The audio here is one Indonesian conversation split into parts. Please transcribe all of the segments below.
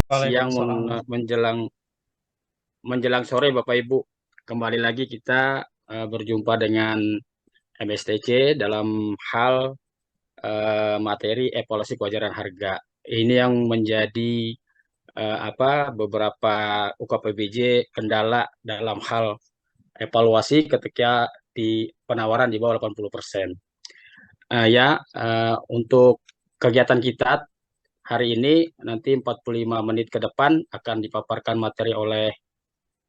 siang Waalaikumsalam. menjelang menjelang sore Bapak Ibu. Kembali lagi kita berjumpa dengan MSTC dalam hal materi evaluasi kewajaran harga. Ini yang menjadi beberapa UKPBJ kendala dalam hal evaluasi ketika di penawaran di bawah 80%. Untuk kegiatan kita hari ini nanti 45 menit ke depan akan dipaparkan materi oleh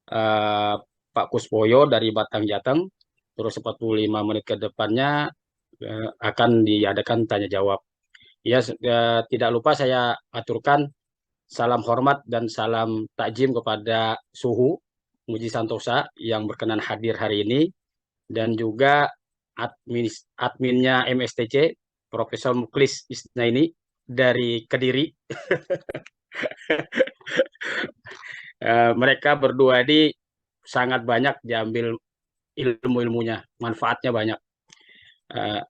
eh, Pak Kuswoyo dari Batang Jateng. Terus 45 menit ke depannya akan diadakan tanya jawab. Tidak lupa saya aturkan salam hormat dan salam takjim kepada Suhu Muji Santosa yang berkenan hadir hari ini dan juga adminnya MSTC Profesor Muklis Isnaini dari Kediri. Mereka berdua ini sangat banyak diambil ilmu-ilmunya, manfaatnya banyak. Eh,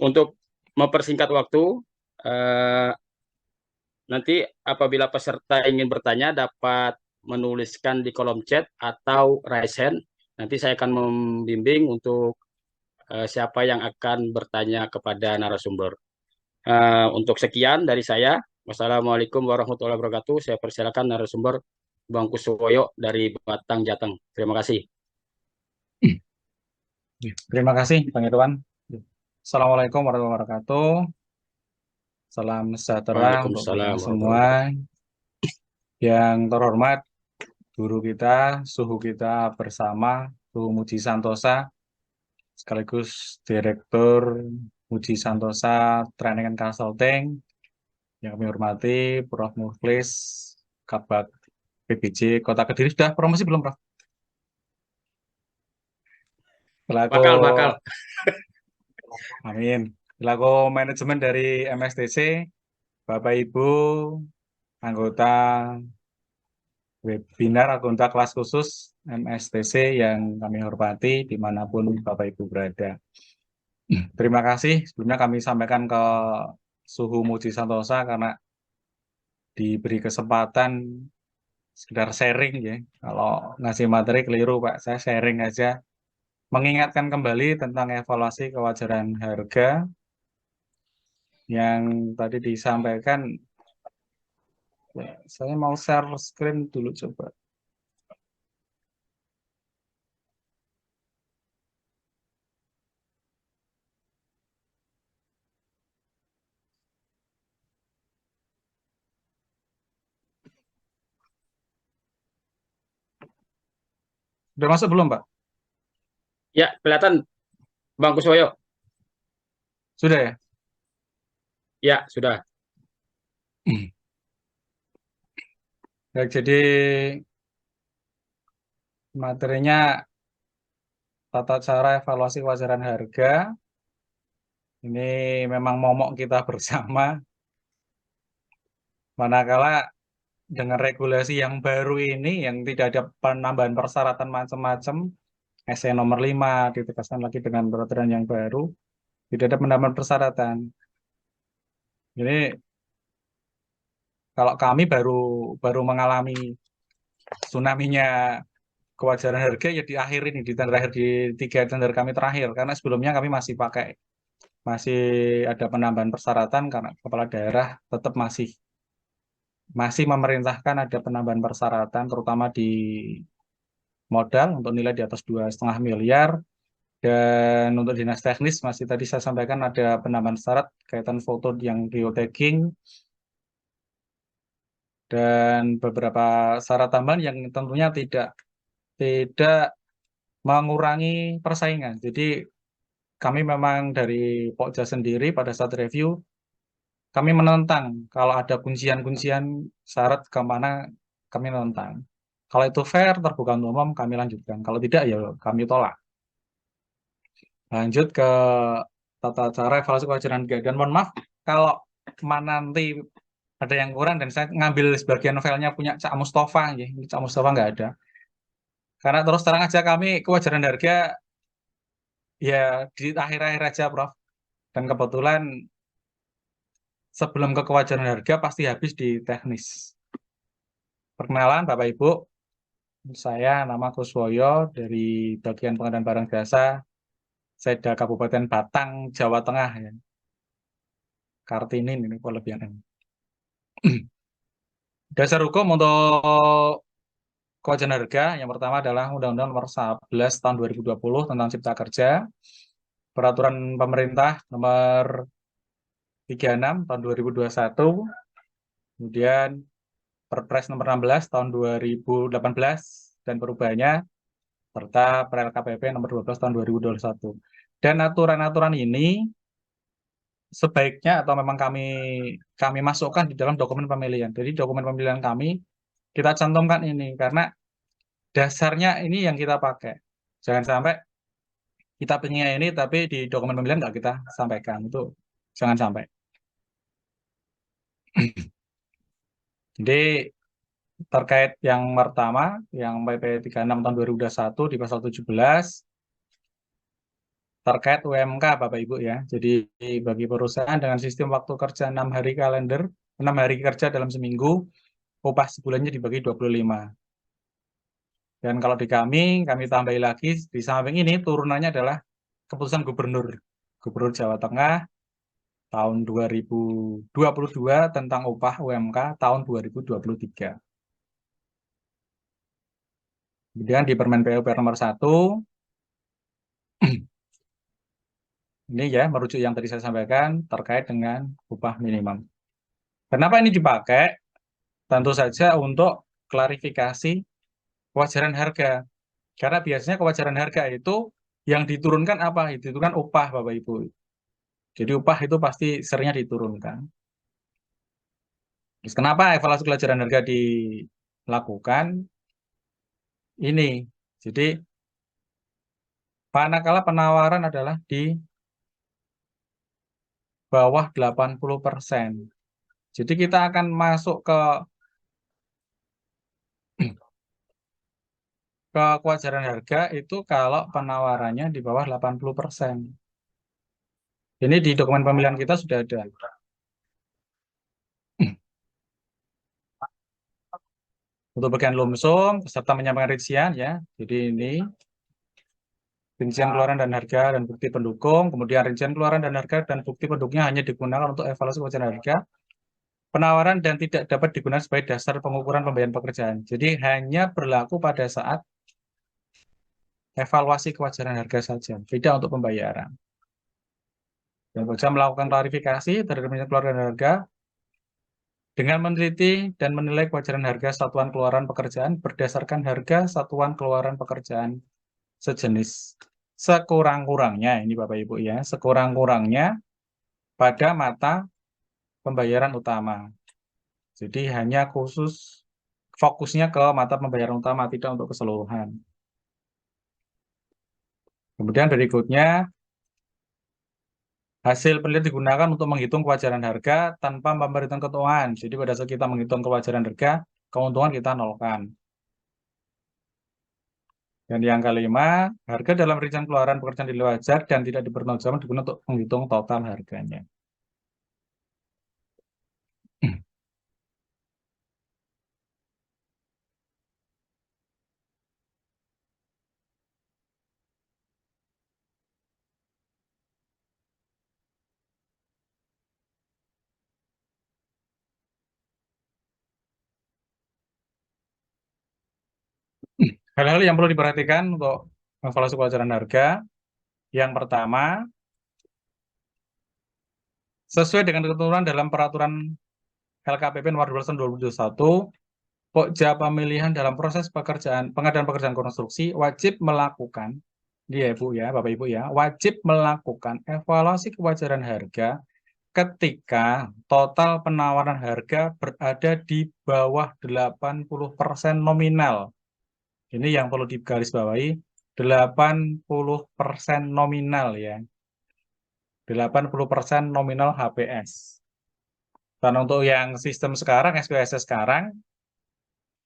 untuk mempersingkat waktu, eh, nanti apabila peserta ingin bertanya dapat menuliskan di kolom chat atau raise hand. Nanti saya akan membimbing untuk siapa yang akan bertanya kepada narasumber. Untuk sekian dari saya. Wassalamualaikum warahmatullahi wabarakatuh. Saya persilakan narasumber Bang Kuswoyo dari Batang Jateng. Terima kasih. Terima kasih, Bang Irwan. Assalamualaikum warahmatullahi wabarakatuh. Salam sejahtera untuk kita Waalaikumsalam warahmatullahi semua. wabarakatuh. Yang terhormat, guru kita, suhu kita bersama, Suhu Muji Santosa, sekaligus Direktur Muji Santosa Training and Consulting. Yang kami hormati, Prof. Muflis, Kabak PBJ Kota Kediri. Sudah promosi belum, Prof? Selaku, Bakal, bakal. amin. Selaku manajemen dari MSTC, Bapak Ibu, anggota webinar, anggota kelas khusus MSTC yang kami hormati dimanapun Bapak Ibu berada. Terima kasih sebelumnya kami sampaikan ke Suhu Muji Santosa karena diberi kesempatan sekedar sharing ya. Kalau ngasih materi keliru Pak, saya sharing aja. Mengingatkan kembali tentang evaluasi kewajaran harga yang tadi disampaikan. Ya, saya mau share screen dulu coba. Sudah masuk belum Pak? Ya, kelihatan Bang Kuswoyo. Sudah ya? Ya, sudah. Baik, jadi materinya tata cara evaluasi kewajaran harga. Ini memang momok kita bersama. Manakala dengan regulasi yang baru ini, yang tidak ada penambahan persyaratan macam-macam, SE nomor 5 ditegaskan lagi dengan peraturan yang baru, tidak ada penambahan persyaratan. Ini kalau kami baru baru mengalami tsunami-nya kewajaran harga ya di akhir ini, di tender akhir, di 3 tender kami terakhir, karena sebelumnya kami masih ada penambahan persyaratan karena kepala daerah tetap masih memerintahkan ada penambahan persyaratan terutama di modal untuk nilai di atas 2,5 miliar, dan untuk dinas teknis masih tadi saya sampaikan ada penambahan syarat kaitan foto yang geotagging dan beberapa syarat tambahan yang tentunya tidak tidak mengurangi persaingan. Jadi kami memang dari Pokja sendiri pada saat review kami menentang kalau ada kuncian-kuncian syarat ke mana kami menentang. Kalau itu fair, terbuka untuk umum, kami lanjutkan. Kalau tidak, ya kami tolak. Lanjut ke tata cara evaluasi kewajaran harga. Dan mohon maaf, kalau nanti ada yang kurang dan saya ngambil sebagian filenya punya Cak Mustafa, ya. Cak Mustafa nggak ada. Karena terus terang aja kami kewajaran harga ya di akhir-akhir aja, Prof. Dan kebetulan sebelum ke kewajaran harga pasti habis di teknis. Perkenalan Bapak Ibu, saya nama Kuswoyo dari bagian pengadaan barang jasa Seda Kabupaten Batang, Jawa Tengah ya. Kartinin ini kelebihan. Dasar hukum untuk kewajaran harga yang pertama adalah Undang-Undang Nomor 11 Tahun 2020 tentang Cipta Kerja, Peraturan Pemerintah Nomor 36 Tahun 2021, kemudian Perpres Nomor 16 Tahun 2018 dan perubahannya, serta Per-LKPP Nomor 12 Tahun 2021. Dan aturan-aturan ini sebaiknya atau memang kami masukkan di dalam dokumen pemilihan. Jadi dokumen pemilihan kami kita cantumkan ini karena dasarnya ini yang kita pakai. Jangan sampai kita pengen ini tapi di dokumen pemilihan nggak kita sampaikan. Itu jangan sampai. Jadi terkait yang pertama, yang PP 36 tahun 2021 di pasal 17 terkait UMK Bapak Ibu ya. Jadi bagi perusahaan dengan sistem waktu kerja 6 hari kalender, 6 hari kerja dalam seminggu, upah sebulannya dibagi 25. Dan kalau di kami tambahi lagi di samping ini turunannya adalah keputusan Gubernur Jawa Tengah tahun 2022 tentang upah UMK tahun 2023. Kemudian di Permen PUPR nomor 1 ini ya merujuk yang tadi saya sampaikan terkait dengan upah minimum. Kenapa ini dipakai? Tentu saja untuk klarifikasi kewajaran harga. Karena biasanya kewajaran harga itu yang diturunkan apa? Diturunkan upah Bapak Ibu. Jadi upah itu pasti seringnya diturunkan. Terus kenapa evaluasi kewajaran harga dilakukan? Ini. Jadi manakala penawaran adalah di bawah 80%. Jadi kita akan masuk ke kewajaran harga itu kalau penawarannya di bawah 80%. Ini di dokumen pemilihan kita sudah ada. Untuk bagian lumsum, peserta menyampaikan rincian ya. Jadi ini rincian keluaran dan harga dan bukti pendukung. Kemudian rincian keluaran dan harga dan bukti pendukungnya hanya digunakan untuk evaluasi kewajaran harga, penawaran dan tidak dapat digunakan sebagai dasar pengukuran pembayaran pekerjaan. Jadi hanya berlaku pada saat evaluasi kewajaran harga saja, tidak untuk pembayaran. Dan Bogja melakukan klarifikasi terhadap rincian keluaran dan harga dengan meneliti dan menilai kewajaran harga satuan keluaran pekerjaan berdasarkan harga satuan keluaran pekerjaan sejenis. Sekurang-kurangnya, ini Bapak Ibu ya, sekurang-kurangnya pada mata pembayaran utama. Jadi hanya khusus fokusnya ke mata pembayaran utama, tidak untuk keseluruhan. Kemudian berikutnya, hasil penelitian digunakan untuk menghitung kewajaran harga tanpa pemberitahuan keuntungan. Jadi pada saat kita menghitung kewajaran harga, keuntungan kita nolkan. Dan yang kelima, harga dalam rincian keluaran pekerjaan di luar wajar dan tidak dipertanggungjawabkan digunakan untuk menghitung total harganya. Hal-hal yang perlu diperhatikan untuk evaluasi kewajaran harga. Yang pertama, sesuai dengan ketentuan dalam peraturan LKPP nomor 12 tahun 2021, Pokja pemilihan dalam proses pengadaan pekerjaan konstruksi wajib melakukan, ya Bu ya, Bapak Ibu ya, wajib melakukan evaluasi kewajaran harga ketika total penawaran harga berada di bawah 80% nominal. Ini yang perlu digarisbawahi, 80% nominal ya. 80% nominal HPS. Dan untuk yang sistem sekarang, SPSS sekarang,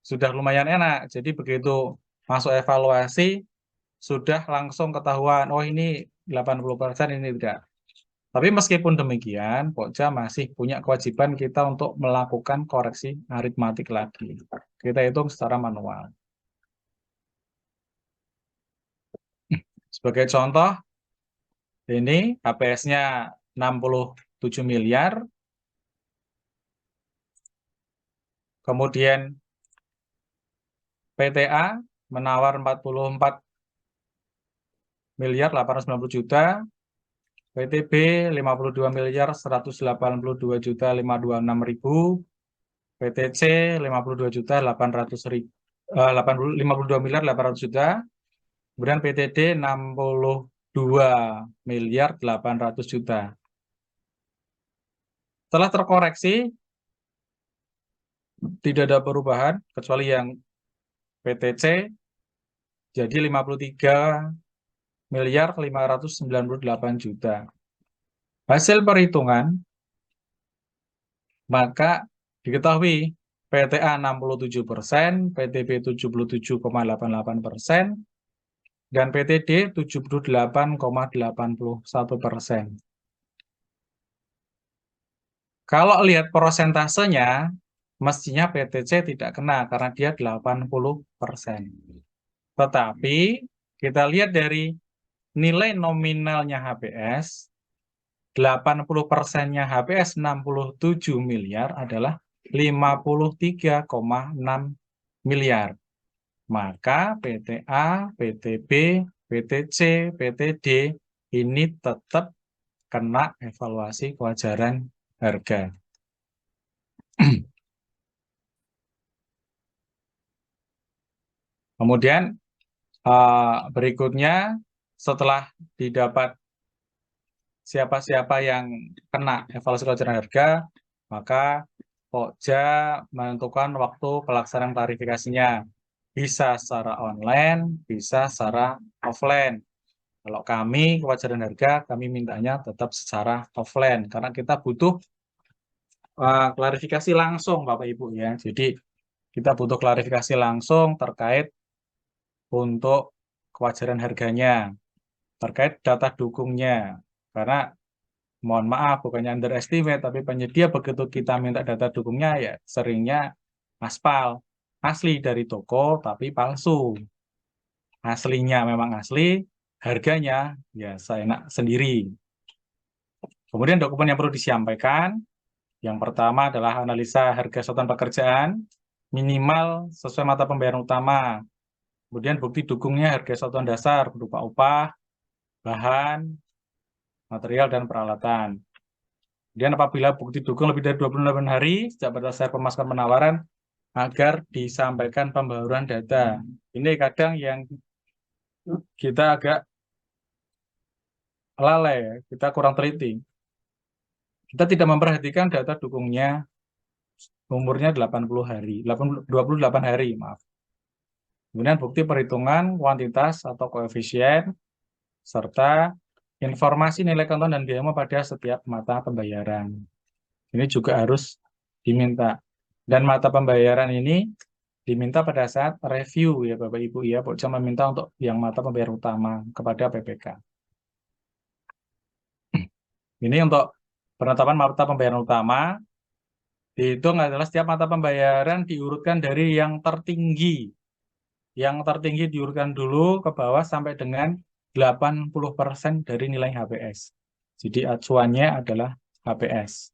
sudah lumayan enak. Jadi begitu masuk evaluasi, sudah langsung ketahuan, oh ini 80%, ini tidak. Tapi meskipun demikian, Pokja masih punya kewajiban kita untuk melakukan koreksi aritmatik lagi. kita hitung secara manual. Sebagai contoh, ini HPS-nya 67 miliar, kemudian PTA menawar 44 miliar 890 juta, PTB 52 miliar 182 juta 526 ribu, PTC 52 juta 800 ribu, 52 miliar 800 juta, kemudian PTD 62 miliar 800 juta. Setelah terkoreksi, tidak ada perubahan, kecuali yang PTC jadi 53 miliar 598 juta. Hasil perhitungan, maka diketahui PTA 67%, PTB 77,88%, dan PTD 78,81%. Kalau lihat prosentasenya, mestinya PTC tidak kena karena dia 80%. Tetapi kita lihat dari nilai nominalnya HPS, 80%-nya HPS 67 miliar adalah 53,6 miliar. Maka PTA, PTB, PTC, PTD ini tetap kena evaluasi kewajaran harga. Kemudian berikutnya setelah didapat siapa-siapa yang kena evaluasi kewajaran harga, maka Pokja menentukan waktu pelaksanaan klarifikasinya. Bisa secara online, bisa secara offline. Kalau kami kewajaran harga, kami mintanya tetap secara offline karena kita butuh klarifikasi langsung, Bapak Ibu ya. Jadi kita butuh klarifikasi langsung terkait untuk kewajaran harganya, terkait data dukungnya. Karena mohon maaf, bukannya underestimate, tapi penyedia begitu kita minta data dukungnya ya seringnya aspal, asli dari toko tapi palsu. Aslinya memang asli, harganya ya seenak sendiri. Kemudian dokumen yang perlu disampaikan, yang pertama adalah analisa harga satuan pekerjaan, minimal sesuai mata pembayaran utama. Kemudian bukti dukungnya harga satuan dasar berupa upah, bahan, material, dan peralatan. Kemudian apabila bukti dukung lebih dari 28 hari sejak pada saat pemasukan penawaran, agar disampaikan pembaruan data. Ini kadang yang kita agak lalai, kita kurang teliti. Kita tidak memperhatikan data dukungnya umurnya 80 hari, 28 hari, maaf. Kemudian bukti perhitungan kuantitas atau koefisien, serta informasi nilai keuntungan dan biaya pada setiap mata pembayaran. Ini juga harus diminta. Dan mata pembayaran ini diminta pada saat review ya Bapak Ibu ya, Pokja meminta untuk yang mata pembayaran utama kepada PPK. Ini untuk penetapan mata pembayaran utama, dihitung adalah setiap mata pembayaran diurutkan dari yang tertinggi. Yang tertinggi diurutkan dulu ke bawah sampai dengan 80% dari nilai HPS. Jadi acuannya adalah HPS.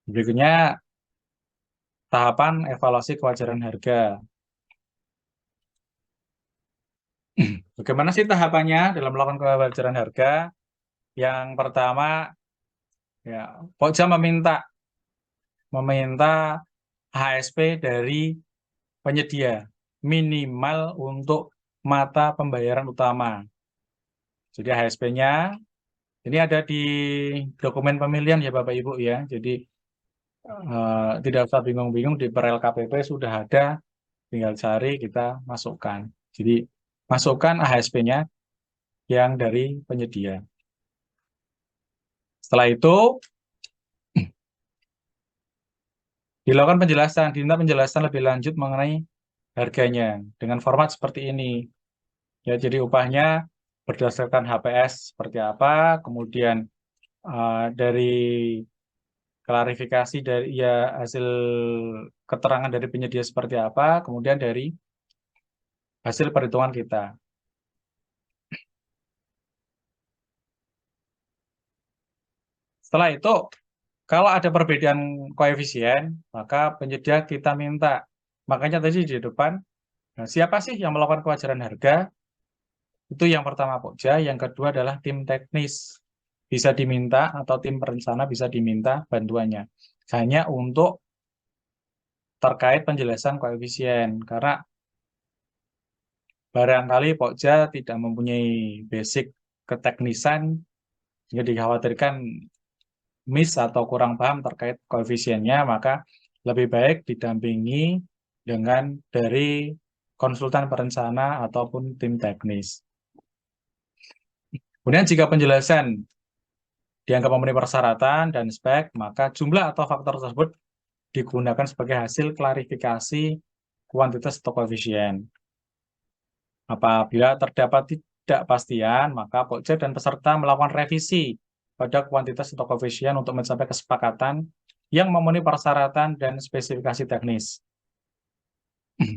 Berikutnya tahapan evaluasi kewajaran harga. Bagaimana sih tahapannya dalam melakukan kewajaran harga? Yang pertama, ya, Pokja meminta HSP dari penyedia minimal untuk mata pembayaran utama. Jadi HSP-nya ini ada di dokumen pemilihan ya Bapak Ibu ya. Jadi tidak usah bingung-bingung, di per LKPP sudah ada, tinggal cari kita masukkan. Jadi masukkan HSP-nya yang dari penyedia. Setelah itu dilakukan penjelasan, diminta penjelasan lebih lanjut mengenai harganya dengan format seperti ini. Ya, jadi upahnya berdasarkan HPS seperti apa, kemudian dari klarifikasi dari ya hasil keterangan dari penyedia seperti apa, kemudian dari hasil perhitungan kita. Setelah itu, kalau ada perbedaan koefisien, maka penyedia kita minta. Makanya tadi di depan, nah, siapa sih yang melakukan kewajaran harga? Itu yang pertama Pokja, yang kedua adalah tim teknis. Bisa diminta atau tim perencana bisa diminta bantuannya. Hanya untuk terkait penjelasan koefisien. Karena barangkali Pokja tidak mempunyai basic keteknisan, sehingga dikhawatirkan miss atau kurang paham terkait koefisiennya, maka lebih baik didampingi dengan dari konsultan perencana ataupun tim teknis. Kemudian jika penjelasan dianggap memenuhi persyaratan dan spek, maka jumlah atau faktor tersebut digunakan sebagai hasil klarifikasi kuantitas atau koefisien. Apabila terdapat ketidakpastian, maka Pokja dan peserta melakukan revisi pada kuantitas atau koefisien untuk mencapai kesepakatan yang memenuhi persyaratan dan spesifikasi teknis.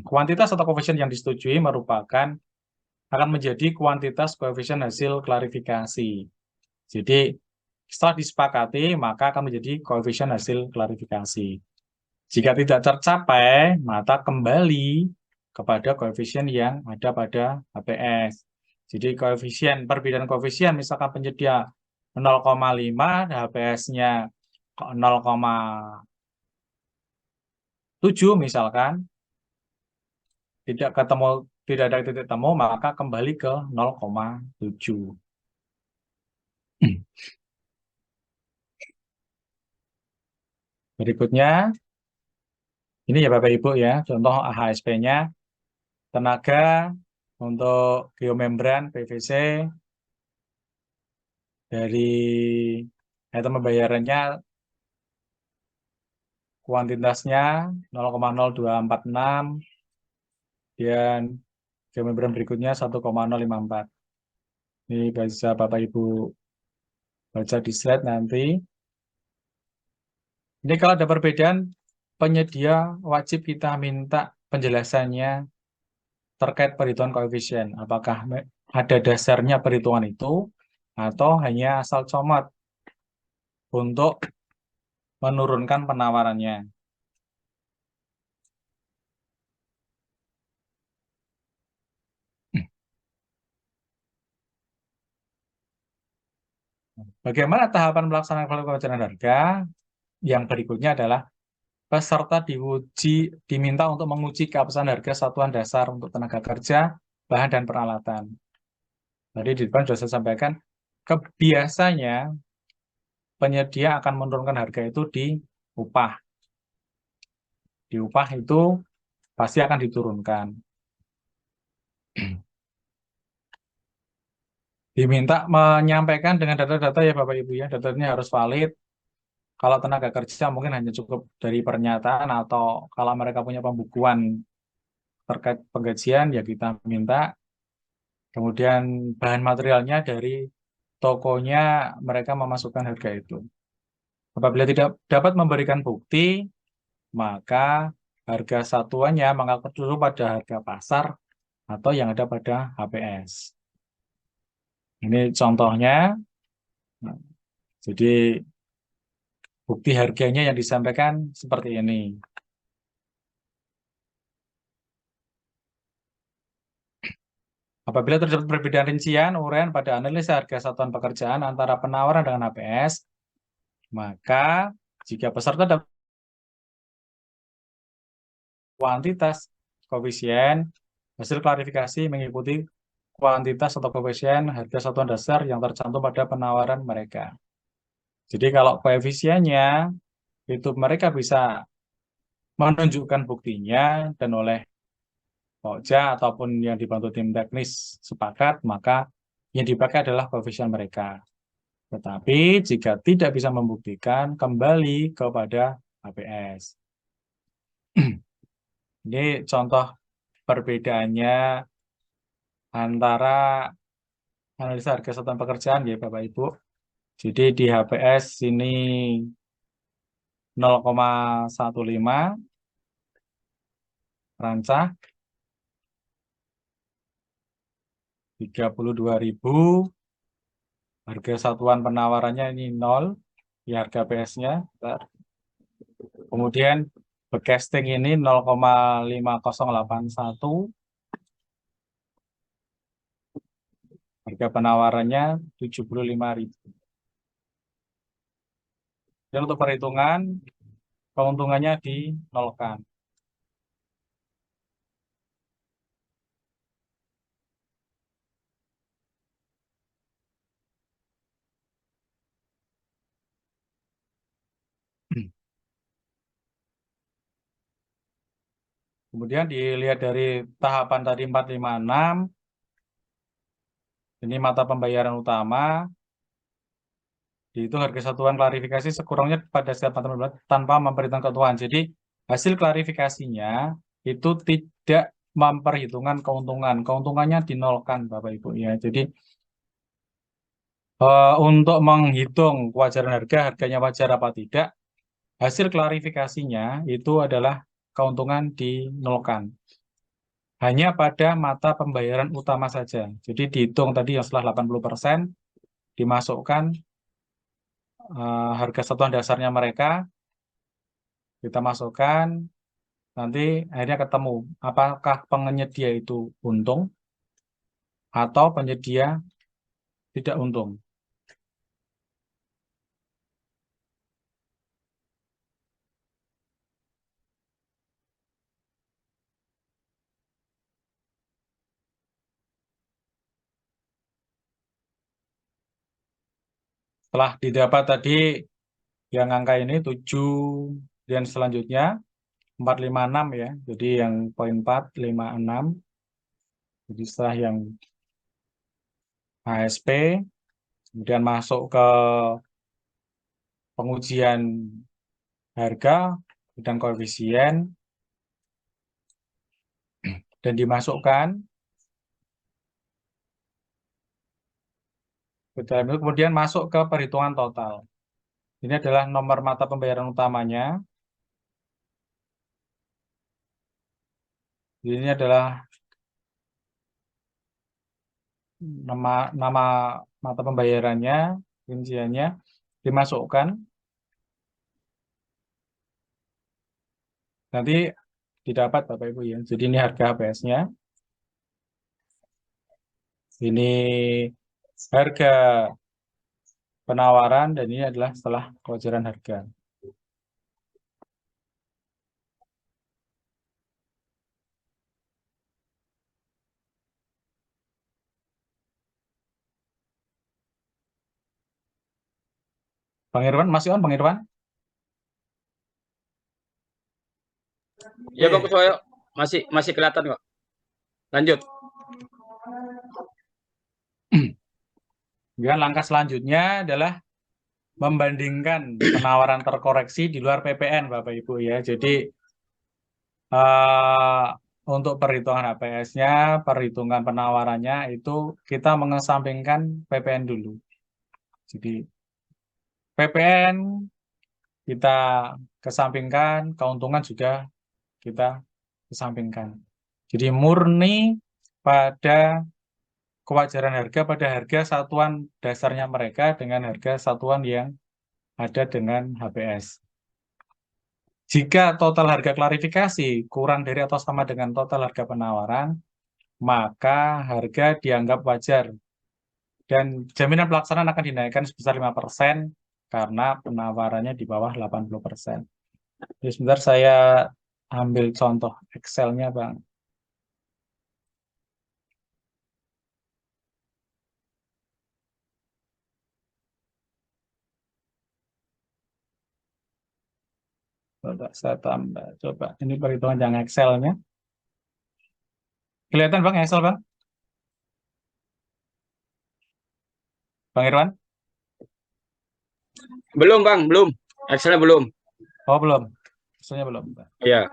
Kuantitas atau koefisien yang disetujui merupakan akan menjadi kuantitas koefisien hasil klarifikasi. Jadi setelah disepakati, maka akan menjadi koefisien hasil klarifikasi. Jika tidak tercapai, maka kembali kepada koefisien yang ada pada HPS. Jadi koefisien, perbedaan koefisien, misalkan penyedia 0,5, HPS-nya 0,7 misalkan, tidak ada titik temu, maka kembali ke 0,7. Berikutnya, ini ya Bapak Ibu ya, contoh AHSP-nya, tenaga untuk geomembran PVC dari item pembayarannya kuantitasnya 0,0246 dan geomembran berikutnya 1,054. Ini bisa Bapak Ibu baca di slide nanti. Ini kalau ada perbedaan, penyedia wajib kita minta penjelasannya terkait perhitungan koefisien. Apakah ada dasarnya perhitungan itu atau hanya asal comot untuk menurunkan penawarannya. Bagaimana tahapan pelaksanaan kewajaran harga? Yang berikutnya adalah peserta diminta untuk menguji keabsahan harga satuan dasar untuk tenaga kerja, bahan, dan peralatan. Tadi di depan sudah saya sampaikan, biasanya penyedia akan menurunkan harga itu di upah. Di upah itu pasti akan diturunkan. Diminta menyampaikan dengan data-data ya Bapak Ibu ya, datanya harus valid. Kalau tenaga kerja mungkin hanya cukup dari pernyataan atau kalau mereka punya pembukuan terkait penggajian ya kita minta. Kemudian bahan materialnya dari tokonya mereka memasukkan harga itu. Apabila tidak dapat memberikan bukti, maka harga satuannya mengacu dulu pada harga pasar atau yang ada pada HPS. Ini contohnya. Nah, jadi bukti harganya yang disampaikan seperti ini. Apabila terdapat perbedaan rincian uraian pada analisa harga satuan pekerjaan antara penawaran dengan HPS, maka jika peserta dapat kuantitas koefisien, hasil klarifikasi mengikuti kuantitas atau koefisien harga satuan dasar yang tercantum pada penawaran mereka. Jadi kalau koefisiennya itu mereka bisa menunjukkan buktinya dan oleh Pokja ataupun yang dibantu tim teknis sepakat, maka yang dipakai adalah koefisien mereka. Tetapi jika tidak bisa membuktikan, kembali kepada HPS. Ini contoh perbedaannya antara analisa harga satuan pekerjaan ya Bapak Ibu. Jadi di HPS ini 0,15 rancah 32.000, harga satuan penawarannya ini 0, ya harga PS-nya. Kemudian backcasting ini 0,5081, harga penawarannya 75.000. Dan untuk perhitungan, keuntungannya dinolkan. Kemudian dilihat dari tahapan tadi 456, ini mata pembayaran utama, itu harga satuan klarifikasi sekurangnya pada setiap mata pembayaran tanpa memperhitungkan keuntungan. Jadi hasil klarifikasinya itu tidak memperhitungkan keuntungan. Keuntungannya dinolkan, Bapak Ibu ya. Jadi untuk menghitung kewajaran harga, harganya wajar apa tidak, hasil klarifikasinya itu adalah keuntungan dinolkan. Hanya pada mata pembayaran utama saja. Jadi dihitung tadi yang setelah 80%, dimasukkan harga satuan dasarnya mereka, kita masukkan, nanti akhirnya ketemu apakah penyedia itu untung atau penyedia tidak untung. Setelah didapat tadi yang angka ini 7 dan selanjutnya 456 ya. Jadi yang poin 456. Jadi setelah yang HSP, kemudian masuk ke pengujian harga dan koefisien, dan dimasukkan ke dalam itu, kemudian masuk ke perhitungan total. Ini adalah nomor mata pembayaran utamanya. Ini adalah nama mata pembayarannya, rinciannya, dimasukkan. Nanti didapat Bapak Ibu ya. Jadi ini harga HPS-nya. Ini harga penawaran dan ini adalah setelah kewajaran harga. Bang Irwan, masih on Bang Irwan? Ya Bang Kuswoyo, masih kelihatan kok. Lanjut. Kemudian langkah selanjutnya adalah membandingkan penawaran terkoreksi di luar PPN Bapak Ibu ya. Jadi untuk perhitungan HPS-nya, perhitungan penawarannya itu kita mengesampingkan PPN dulu. Jadi PPN kita kesampingkan, keuntungan juga kita kesampingkan. Jadi murni pada kewajaran harga pada harga satuan dasarnya mereka dengan harga satuan yang ada dengan HPS. Jika total harga klarifikasi kurang dari atau sama dengan total harga penawaran, maka harga dianggap wajar. Dan jaminan pelaksanaan akan dinaikkan sebesar 5% karena penawarannya di bawah 80%. Jadi sebentar saya ambil contoh Excel-nya, Bang. Coba saya tambah. Coba ini perhitungan yang Excel-nya. Kelihatan Bang Excel, Bang? Bang Irwan? Belum Bang, belum. Excel-nya belum. Oh, belum. Excelnya belum. Iya.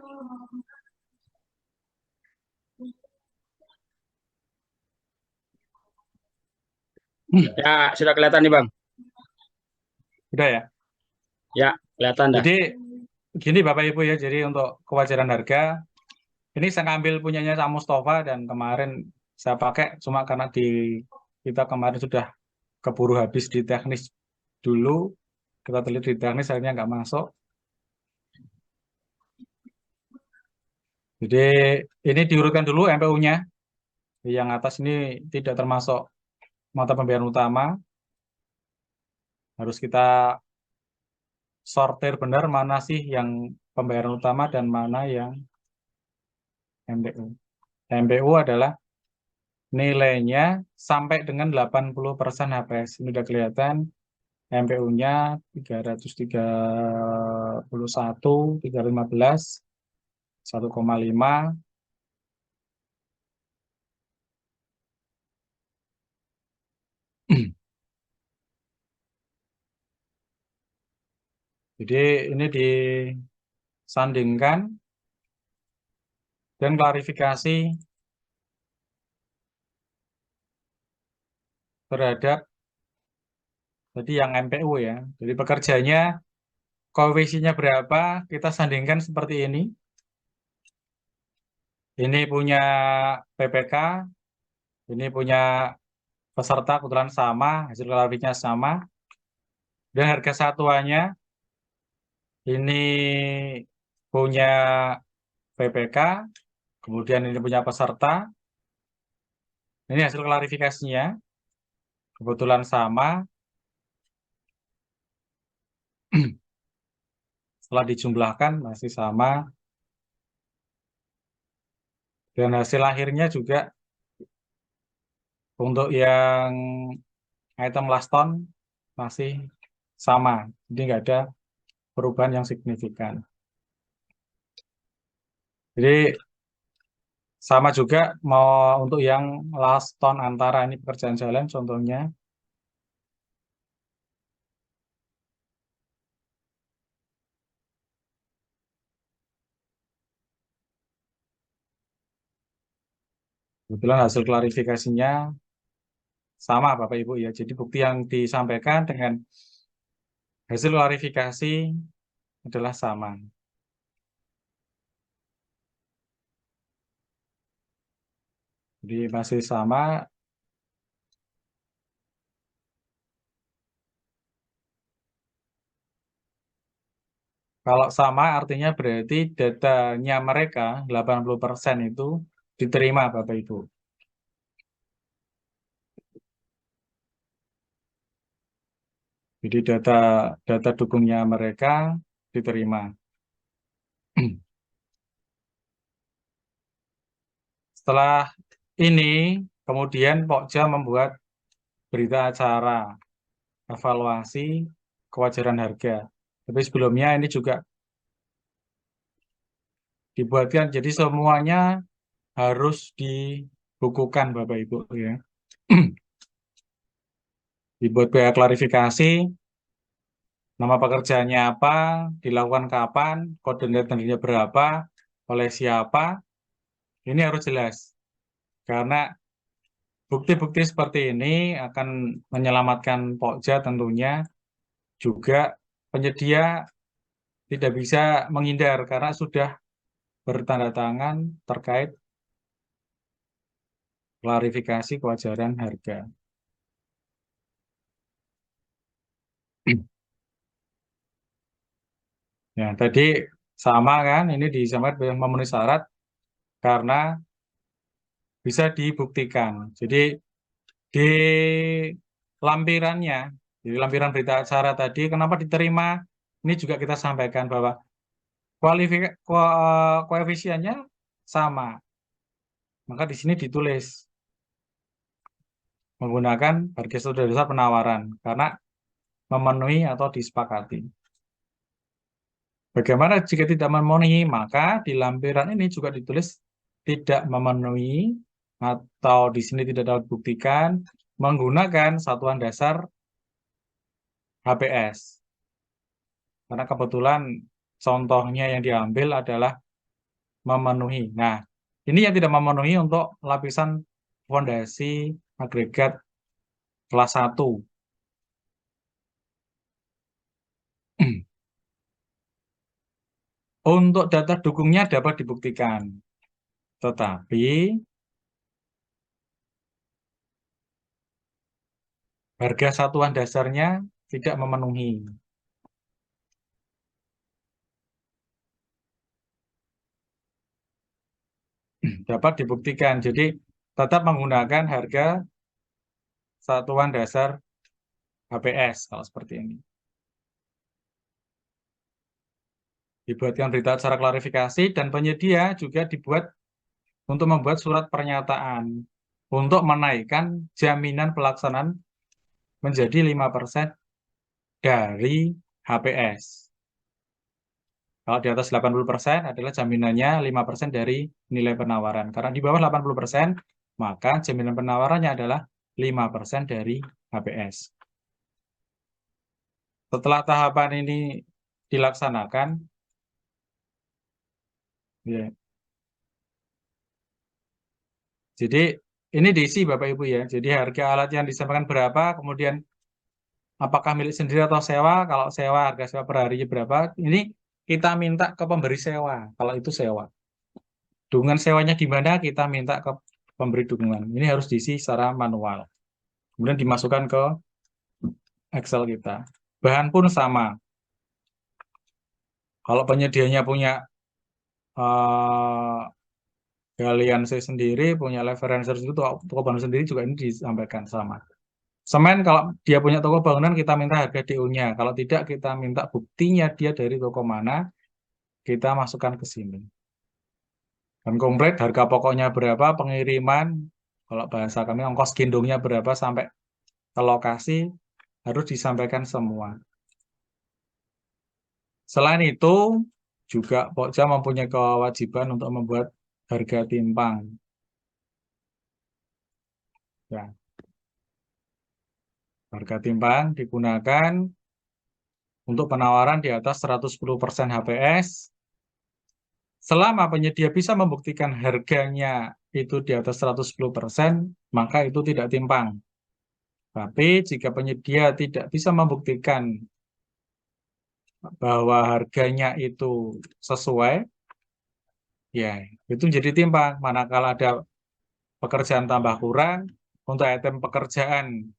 Ya, sudah kelihatan nih Bang. Udah ya? Ya, kelihatan dah. Jadi gini Bapak Ibu ya, jadi untuk kewajaran harga, ini saya ambil punyanya Pak Mustafa dan kemarin saya pakai cuma karena kita kemarin sudah keburu habis di teknis dulu, kita teliti di teknis akhirnya nggak masuk. Jadi ini diurutkan dulu MPU-nya. Yang atas ini tidak termasuk mata pembayaran utama. Harus kita sortir benar mana sih yang pembayaran utama dan mana yang MPU. MPU adalah nilainya sampai dengan 80% HPS. Ini udah kelihatan MPU-nya 331, 315, 1,5. Jadi ini disandingkan dan klarifikasi terhadap jadi yang MPU ya. Jadi pekerjanya koefisiennya berapa, kita sandingkan seperti ini. Ini punya PPK, ini punya peserta kebetulan sama, hasil kalorinya sama. Dan harga satuannya ini punya PPK, kemudian ini punya peserta. Ini hasil klarifikasinya, kebetulan sama. Setelah dijumlahkan masih sama. Dan hasil akhirnya juga untuk yang item last ton masih sama. Jadi nggak ada perubahan yang signifikan. Jadi sama juga mau untuk yang last ton antara ini pekerjaan jalan contohnya. Kebetulan hasil klarifikasinya sama Bapak Ibu ya. Jadi bukti yang disampaikan dengan hasil klarifikasi adalah sama. Jadi masih sama. Kalau sama artinya berarti datanya mereka 80% itu diterima Bapak Ibu. Jadi data dukungnya mereka diterima. Setelah ini kemudian Pokja membuat berita acara evaluasi kewajaran harga. Tapi sebelumnya ini juga dibuatkan jadi semuanya harus dibukukan Bapak Ibu ya. Dibuat biaya klarifikasi, nama pekerjaannya apa, dilakukan kapan, koordinatornya berapa, oleh siapa, ini harus jelas. Karena bukti-bukti seperti ini akan menyelamatkan Pokja tentunya, juga penyedia tidak bisa menghindar karena sudah bertanda tangan terkait klarifikasi kewajaran harga. Ya, tadi sama kan, ini disamakan memenuhi syarat karena bisa dibuktikan. Jadi di lampirannya, di lampiran berita acara tadi, kenapa diterima? Ini juga kita sampaikan bahwa koefisiennya sama. Maka di sini ditulis menggunakan harga sudah dasar penawaran karena memenuhi atau disepakati. Bagaimana jika tidak memenuhi? Maka di lampiran ini juga ditulis tidak memenuhi atau di sini tidak dapat buktikan menggunakan satuan dasar HPS. Karena kebetulan contohnya yang diambil adalah memenuhi. Nah, ini yang tidak memenuhi untuk lapisan fondasi agregat kelas 1. Untuk data dukungnya dapat dibuktikan, tetapi harga satuan dasarnya tidak memenuhi. Dapat dibuktikan. Jadi tetap menggunakan harga satuan dasar HPS kalau seperti ini. Dibuatkan berita acara klarifikasi dan penyedia juga dibuat untuk membuat surat pernyataan untuk menaikkan jaminan pelaksanaan menjadi 5% dari HPS. Kalau di atas 80% adalah jaminannya 5% dari nilai penawaran. Karena di bawah 80%, maka jaminan penawarannya adalah 5% dari HPS. Setelah tahapan ini dilaksanakan, ya, jadi ini diisi Bapak Ibu ya. Jadi harga alat yang disampaikan berapa, kemudian apakah milik sendiri atau sewa, kalau sewa harga sewa per harinya berapa, ini kita minta ke pemberi sewa, kalau itu sewa. Dukungan sewanya di mana, kita minta ke pemberi dukungan. Ini harus diisi secara manual. Kemudian dimasukkan ke Excel kita. Bahan pun sama. Kalau penyedianya punya uh, galian C sendiri, punya leverancer itu toko bangunan sendiri juga ini disampaikan sama. Semen kalau dia punya toko bangunan kita minta harga DO-nya. Kalau tidak kita minta buktinya dia dari toko mana, kita masukkan ke sini. Dan komplit harga pokoknya berapa, pengiriman, kalau bahasa kami ongkos gendongnya berapa sampai ke lokasi harus disampaikan semua. Selain itu, juga Pokja mempunyai kewajiban untuk membuat harga timpang. Ya, harga timpang digunakan untuk penawaran di atas 110% HPS. Selama penyedia bisa membuktikan harganya itu di atas 110%, maka itu tidak timpang. Tapi jika penyedia tidak bisa membuktikan bahwa harganya itu sesuai, ya itu jadi timpang. Manakala ada pekerjaan tambah kurang, untuk item pekerjaan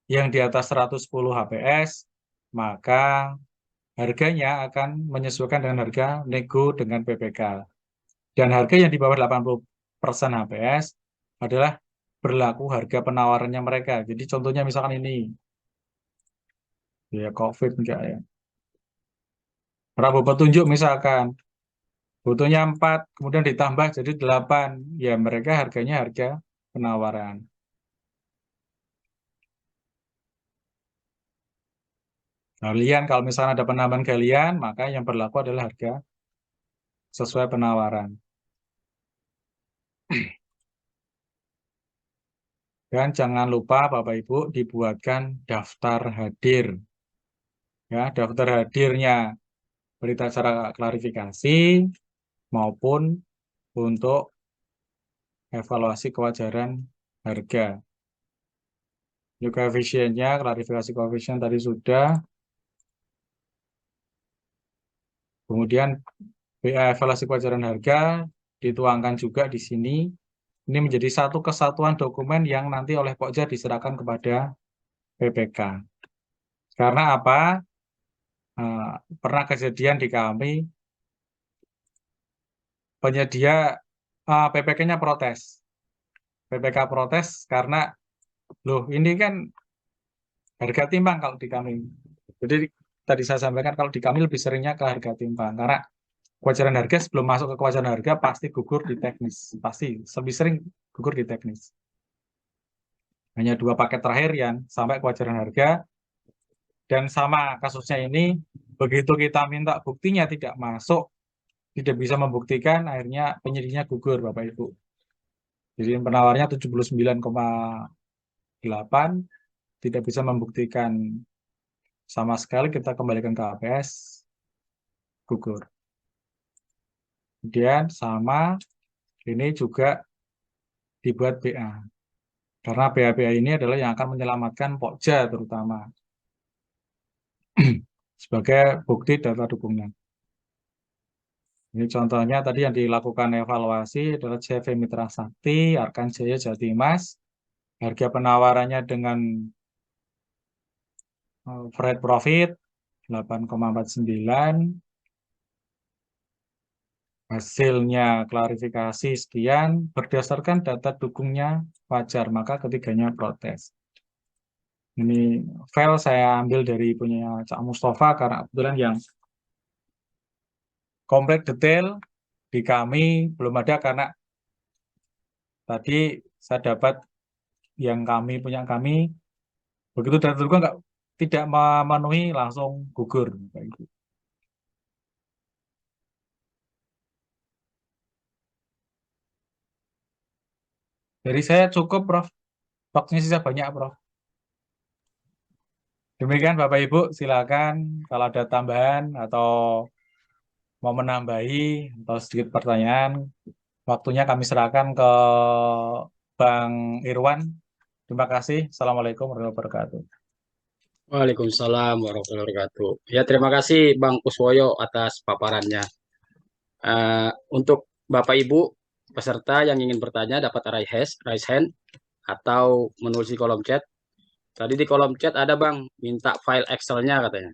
yang di atas 110 HPS, maka harganya akan menyesuaikan dengan harga nego dengan PPK. Dan harga yang di bawah 80% HPS adalah berlaku harga penawarannya mereka. Jadi contohnya misalkan ini, ya COVID enggak ya. Rabu petunjuk misalkan, butuhnya 4, kemudian ditambah jadi 8. Ya mereka harganya harga penawaran. Galian, kalau misalnya ada penambahan galian, maka yang berlaku adalah harga sesuai penawaran. Dan jangan lupa Bapak Ibu dibuatkan daftar hadir. Ya, daftar hadirnya berita acara klarifikasi maupun untuk evaluasi kewajaran harga. New koefisiennya, klarifikasi koefisien tadi sudah. Kemudian BA evaluasi kewajaran harga dituangkan juga di sini. Ini menjadi satu kesatuan dokumen yang nanti oleh Pokja diserahkan kepada PPK. Karena apa? Pernah kejadian di kami, penyedia PPK-nya protes. PPK protes karena, loh ini kan harga timbang kalau di kami. Jadi tadi saya sampaikan kalau di kami lebih seringnya ke harga timbang. Karena kewajaran harga sebelum masuk ke kewajaran harga pasti gugur di teknis. Pasti lebih sering gugur di teknis. Hanya 2 paket terakhir yang sampai kewajaran harga. Dan sama kasusnya ini, begitu kita minta buktinya tidak masuk, tidak bisa membuktikan, akhirnya penyidiknya gugur Bapak Ibu. Jadi penawarnya 79,8 tidak bisa membuktikan sama sekali, kita kembalikan ke APS, gugur. Kemudian sama ini juga dibuat BA. Karena BA-BA ini adalah yang akan menyelamatkan Pokja terutama sebagai bukti data dukungnya. Ini contohnya tadi yang dilakukan evaluasi adalah CV Mitra Sakti, Arkan Jaya Jatimas. Harga penawarannya dengan Freight Profit 8,49. Hasilnya klarifikasi sekian, berdasarkan data dukungnya wajar, maka ketiganya protes. Ini file saya ambil dari punya Cak Mustafa karena kebetulan yang komplit detail di kami belum ada, karena tadi saya dapat yang kami punya kami, begitu data dukung tidak memenuhi langsung gugur. Kayak gitu. Dari saya cukup, Prof. Waktunya sisa banyak, Prof. Demikian Bapak Ibu, silakan kalau ada tambahan atau mau menambahi atau sedikit pertanyaan, waktunya kami serahkan ke Bang Irwan. Terima kasih. Assalamualaikum warahmatullahi wabarakatuh. Waalaikumsalam warahmatullahi wabarakatuh. Ya, terima kasih Bang Kuswoyo atas paparannya. Untuk Bapak Ibu peserta yang ingin bertanya dapat raise hand atau menulis di kolom chat. Tadi di kolom chat ada Bang, minta file Excel-nya katanya.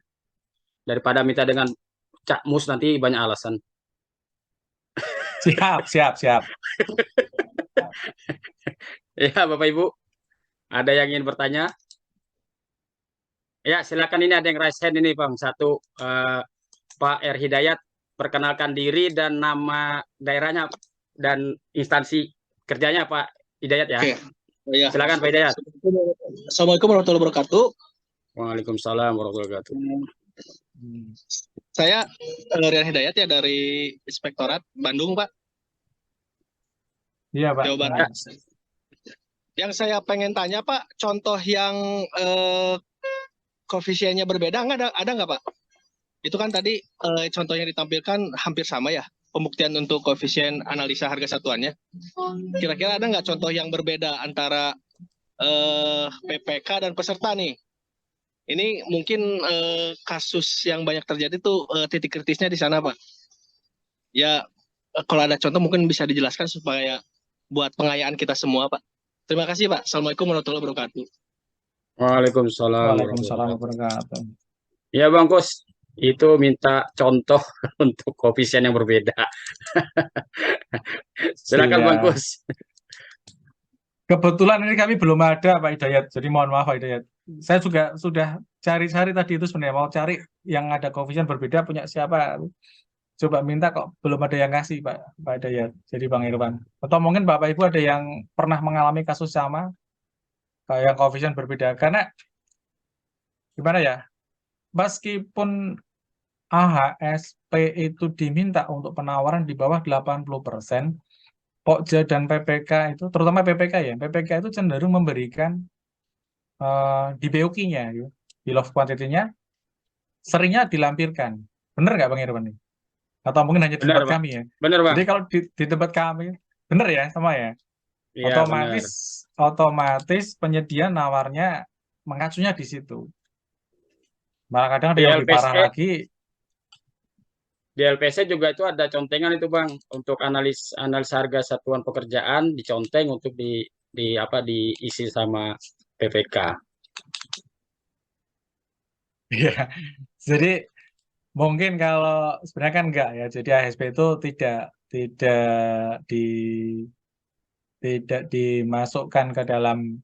Daripada minta dengan Cak Mus nanti banyak alasan. Siap, siap, siap. Ya, Bapak Ibu, ada yang ingin bertanya? Ya, silakan, ini ada yang raise hand ini Bang. Satu, Pak R. Hidayat, perkenalkan diri dan nama daerahnya dan instansi kerjanya Pak Hidayat ya. Oke, ya. Silakan Pak Hidayat. Assalamualaikum warahmatullahi wabarakatuh. Waalaikumsalam warahmatullahi wabarakatuh. Saya Rian Hidayat ya dari Inspektorat Bandung, Pak. Iya, Pak. Jawa Barat. Yang saya pengen tanya, Pak, contoh yang koefisiennya berbeda ada nggak, Pak? Itu kan tadi contoh yang ditampilkan hampir sama ya, pembuktian untuk koefisien analisa harga satuannya. Kira-kira ada nggak contoh yang berbeda antara PPK dan peserta nih? Ini mungkin kasus yang banyak terjadi tuh titik kritisnya di sana, Pak. Ya, kalau ada contoh mungkin bisa dijelaskan supaya buat pengayaan kita semua, Pak. Terima kasih, Pak. Assalamualaikum warahmatullahi wabarakatuh. Waalaikumsalam Waalaikumsalam warahmatullahi wabarakatuh. Ya Bang Kus, itu minta contoh untuk koefisien yang berbeda. Silakan Bang Siap. Kus. Kebetulan ini kami belum ada Pak Hidayat, jadi mohon maaf Pak Hidayat. Saya juga sudah cari-cari tadi itu sebenarnya, mau cari yang ada koefisien berbeda punya siapa. Coba minta kok belum ada yang kasih Pak Hidayat. Jadi Bang Irwan. Atau mungkin Bapak Ibu ada yang pernah mengalami kasus sama, kayak yang koefisien berbeda. Karena gimana ya, meskipun AHSP itu diminta untuk penawaran di bawah 80%, Pokja dan PPK itu, terutama PPK ya, PPK itu cenderung memberikan di BOQ-nya, bill of quantity-nya, seringnya dilampirkan. Benar nggak Bang Irwan? Atau mungkin hanya di Benar tempat Bang. kami ya? Benar Bang. Jadi kalau di tempat kami, benar ya, sama ya? Iya benar. Otomatis penyedia nawarnya mengacunya di situ. Malah kadang ada Di yang lebih parah LPC, lagi. di LPC juga itu ada contengan itu Bang, untuk analis harga satuan pekerjaan diconteng untuk di apa diisi sama PPK. Ya, jadi mungkin kalau sebenarnya kan enggak ya. Jadi ASP itu tidak di tidak dimasukkan ke dalam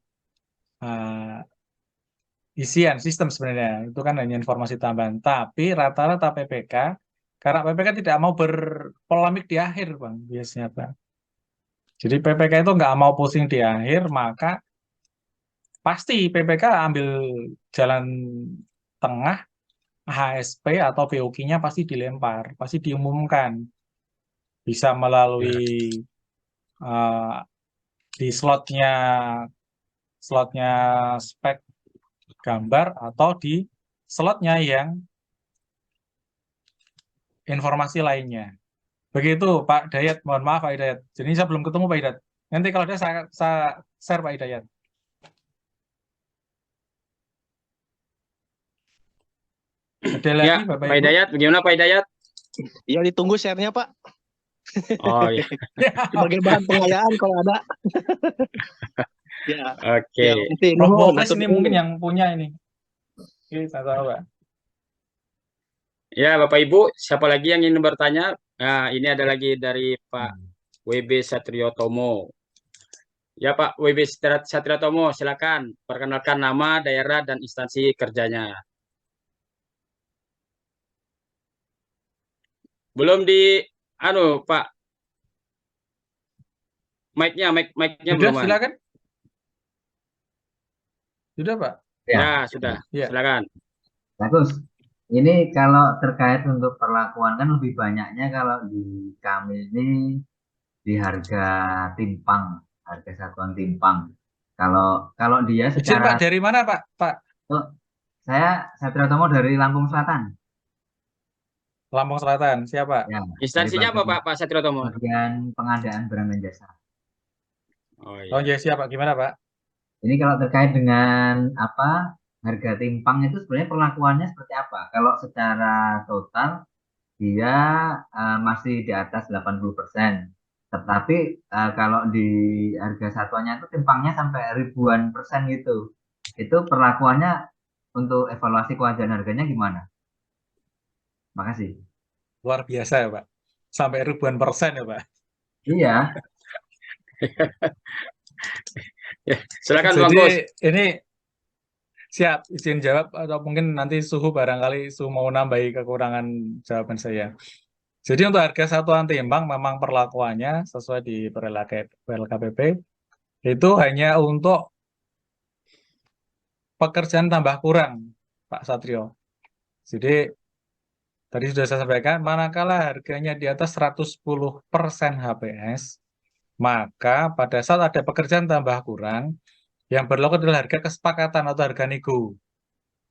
isian sistem sebenarnya. Itu kan hanya informasi tambahan. Tapi rata-rata PPK, karena PPK tidak mau berpolemik di akhir, Bang, biasanya, Bang. Jadi PPK itu nggak mau pusing di akhir, maka pasti PPK ambil jalan tengah, HSP atau BOQ-nya pasti dilempar, pasti diumumkan. Bisa melalui uh, di slotnya spek gambar atau di slotnya yang informasi lainnya. Begitu Pak Dayat, mohon maaf Pak Hidayat. Jadi saya belum ketemu Pak Hidayat. Nanti kalau ada saya share Pak Hidayat. Ada lagi Ya, Bapak Pak Ibu? Hidayat, bagaimana Pak Hidayat? Ya ditunggu share-nya Pak Oh ya, sebagai bahan pengayaan kalau ada. Ya, oke. ya nanti Prof nuhun, Muklis atur ini nuhun. mungkin yang punya ini. Kita tahu, Pak. Ya, Bapak Ibu, siapa lagi yang ingin bertanya? Nah, ini ada lagi dari Pak WB Satriotomo. Ya, Pak WB Satriotomo, silakan perkenalkan nama, daerah, dan instansi kerjanya. Belum di, Pak, mic-nya Sudah, belum on. silakan. Sudah, Pak. Ya, Ya, sudah. Ya. Silakan. bagus. Ini kalau terkait untuk perlakuan kan lebih banyaknya kalau di kami ini di harga timpang, harga satuan timpang. Kalau kalau dia Izin, secara Pak, dari mana, Pak? Pak, oh, saya Satrio Tomo dari Lampung Selatan. Lampung Selatan. Siapa? Ya, dari Instansinya apa, Pak Satriotomo? bagian pengadaan barang dan jasa. Oh Oh, iya. ya, siapa? Gimana, Pak? Ini kalau terkait dengan apa harga timpang itu sebenarnya perlakuannya seperti apa? Kalau secara total dia masih di atas 80%. Tetapi kalau di harga satuannya itu timpangnya sampai ribuan persen gitu. Itu perlakuannya untuk evaluasi kewajaran harganya gimana? Makasih. Luar biasa ya, Pak. Sampai ribuan persen ya, Pak. Iya, Ya, silakan Bang Jadi Kus. ini siap izin jawab atau mungkin nanti Suhu barangkali Suhu mau nambahi kekurangan jawaban saya. Jadi untuk harga satuan timbang memang perlakuannya sesuai di PLKPP itu hanya untuk pekerjaan tambah kurang, Pak Satrio. Jadi tadi sudah saya sampaikan, manakala harganya di atas 110% HPS, maka pada saat ada pekerjaan tambah kurang, yang berlaku adalah harga kesepakatan atau harga nego.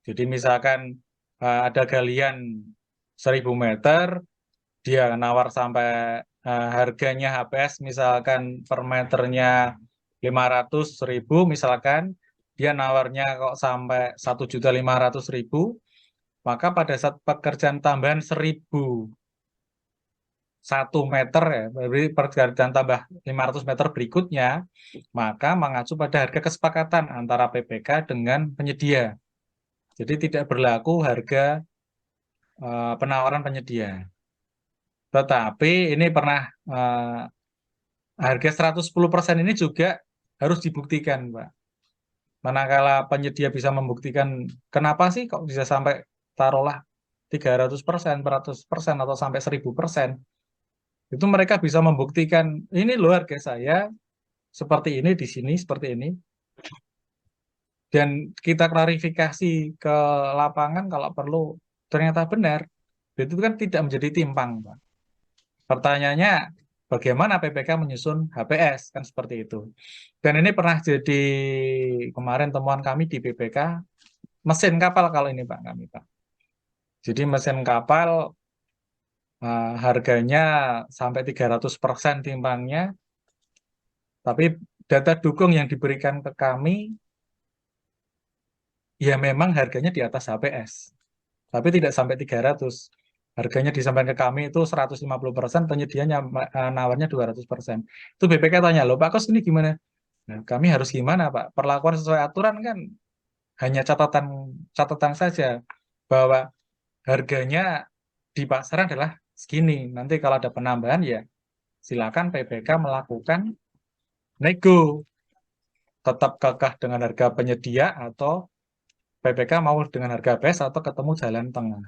Jadi misalkan ada galian 1000 meter, dia nawar sampai harganya HPS misalkan per meternya 500.000 misalkan, dia nawarnya kok sampai 1.500.000, maka pada saat pekerjaan tambahan 1.001 meter ya, berarti pekerjaan tambah 500 meter berikutnya, maka mengacu pada harga kesepakatan antara PPK dengan penyedia. Jadi tidak berlaku harga penawaran penyedia. Tetapi ini pernah harga 110% ini juga harus dibuktikan, Pak. Manakala penyedia bisa membuktikan kenapa sih kok bisa sampai taruhlah 300%, 400% atau sampai 1000%. Itu mereka bisa membuktikan ini loh harga saya seperti ini di sini seperti ini. Dan kita klarifikasi ke lapangan kalau perlu ternyata benar. Itu kan tidak menjadi timpang, Pak. Pertanyaannya, bagaimana PPK menyusun HPS? Kan seperti itu. Dan ini pernah jadi kemarin temuan kami di PPK, mesin kapal kalau ini Pak, kami Pak. Jadi mesin kapal harganya sampai 300% timbangnya, tapi data dukung yang diberikan ke kami, ya memang harganya di atas HPS. Tapi tidak sampai 300. Harganya disampaikan ke kami itu 150%, penyedianya nawarnya 200%. Itu BPK tanya, loh Pak Kos ini gimana? Nah, kami harus gimana Pak? Perlakuan sesuai aturan kan hanya catatan saja bahwa harganya di pasaran adalah segini. Nanti kalau ada penambahan ya silakan PPK melakukan nego. Tetap kekeh dengan harga penyedia atau PPK mau dengan harga base atau ketemu jalan tengah.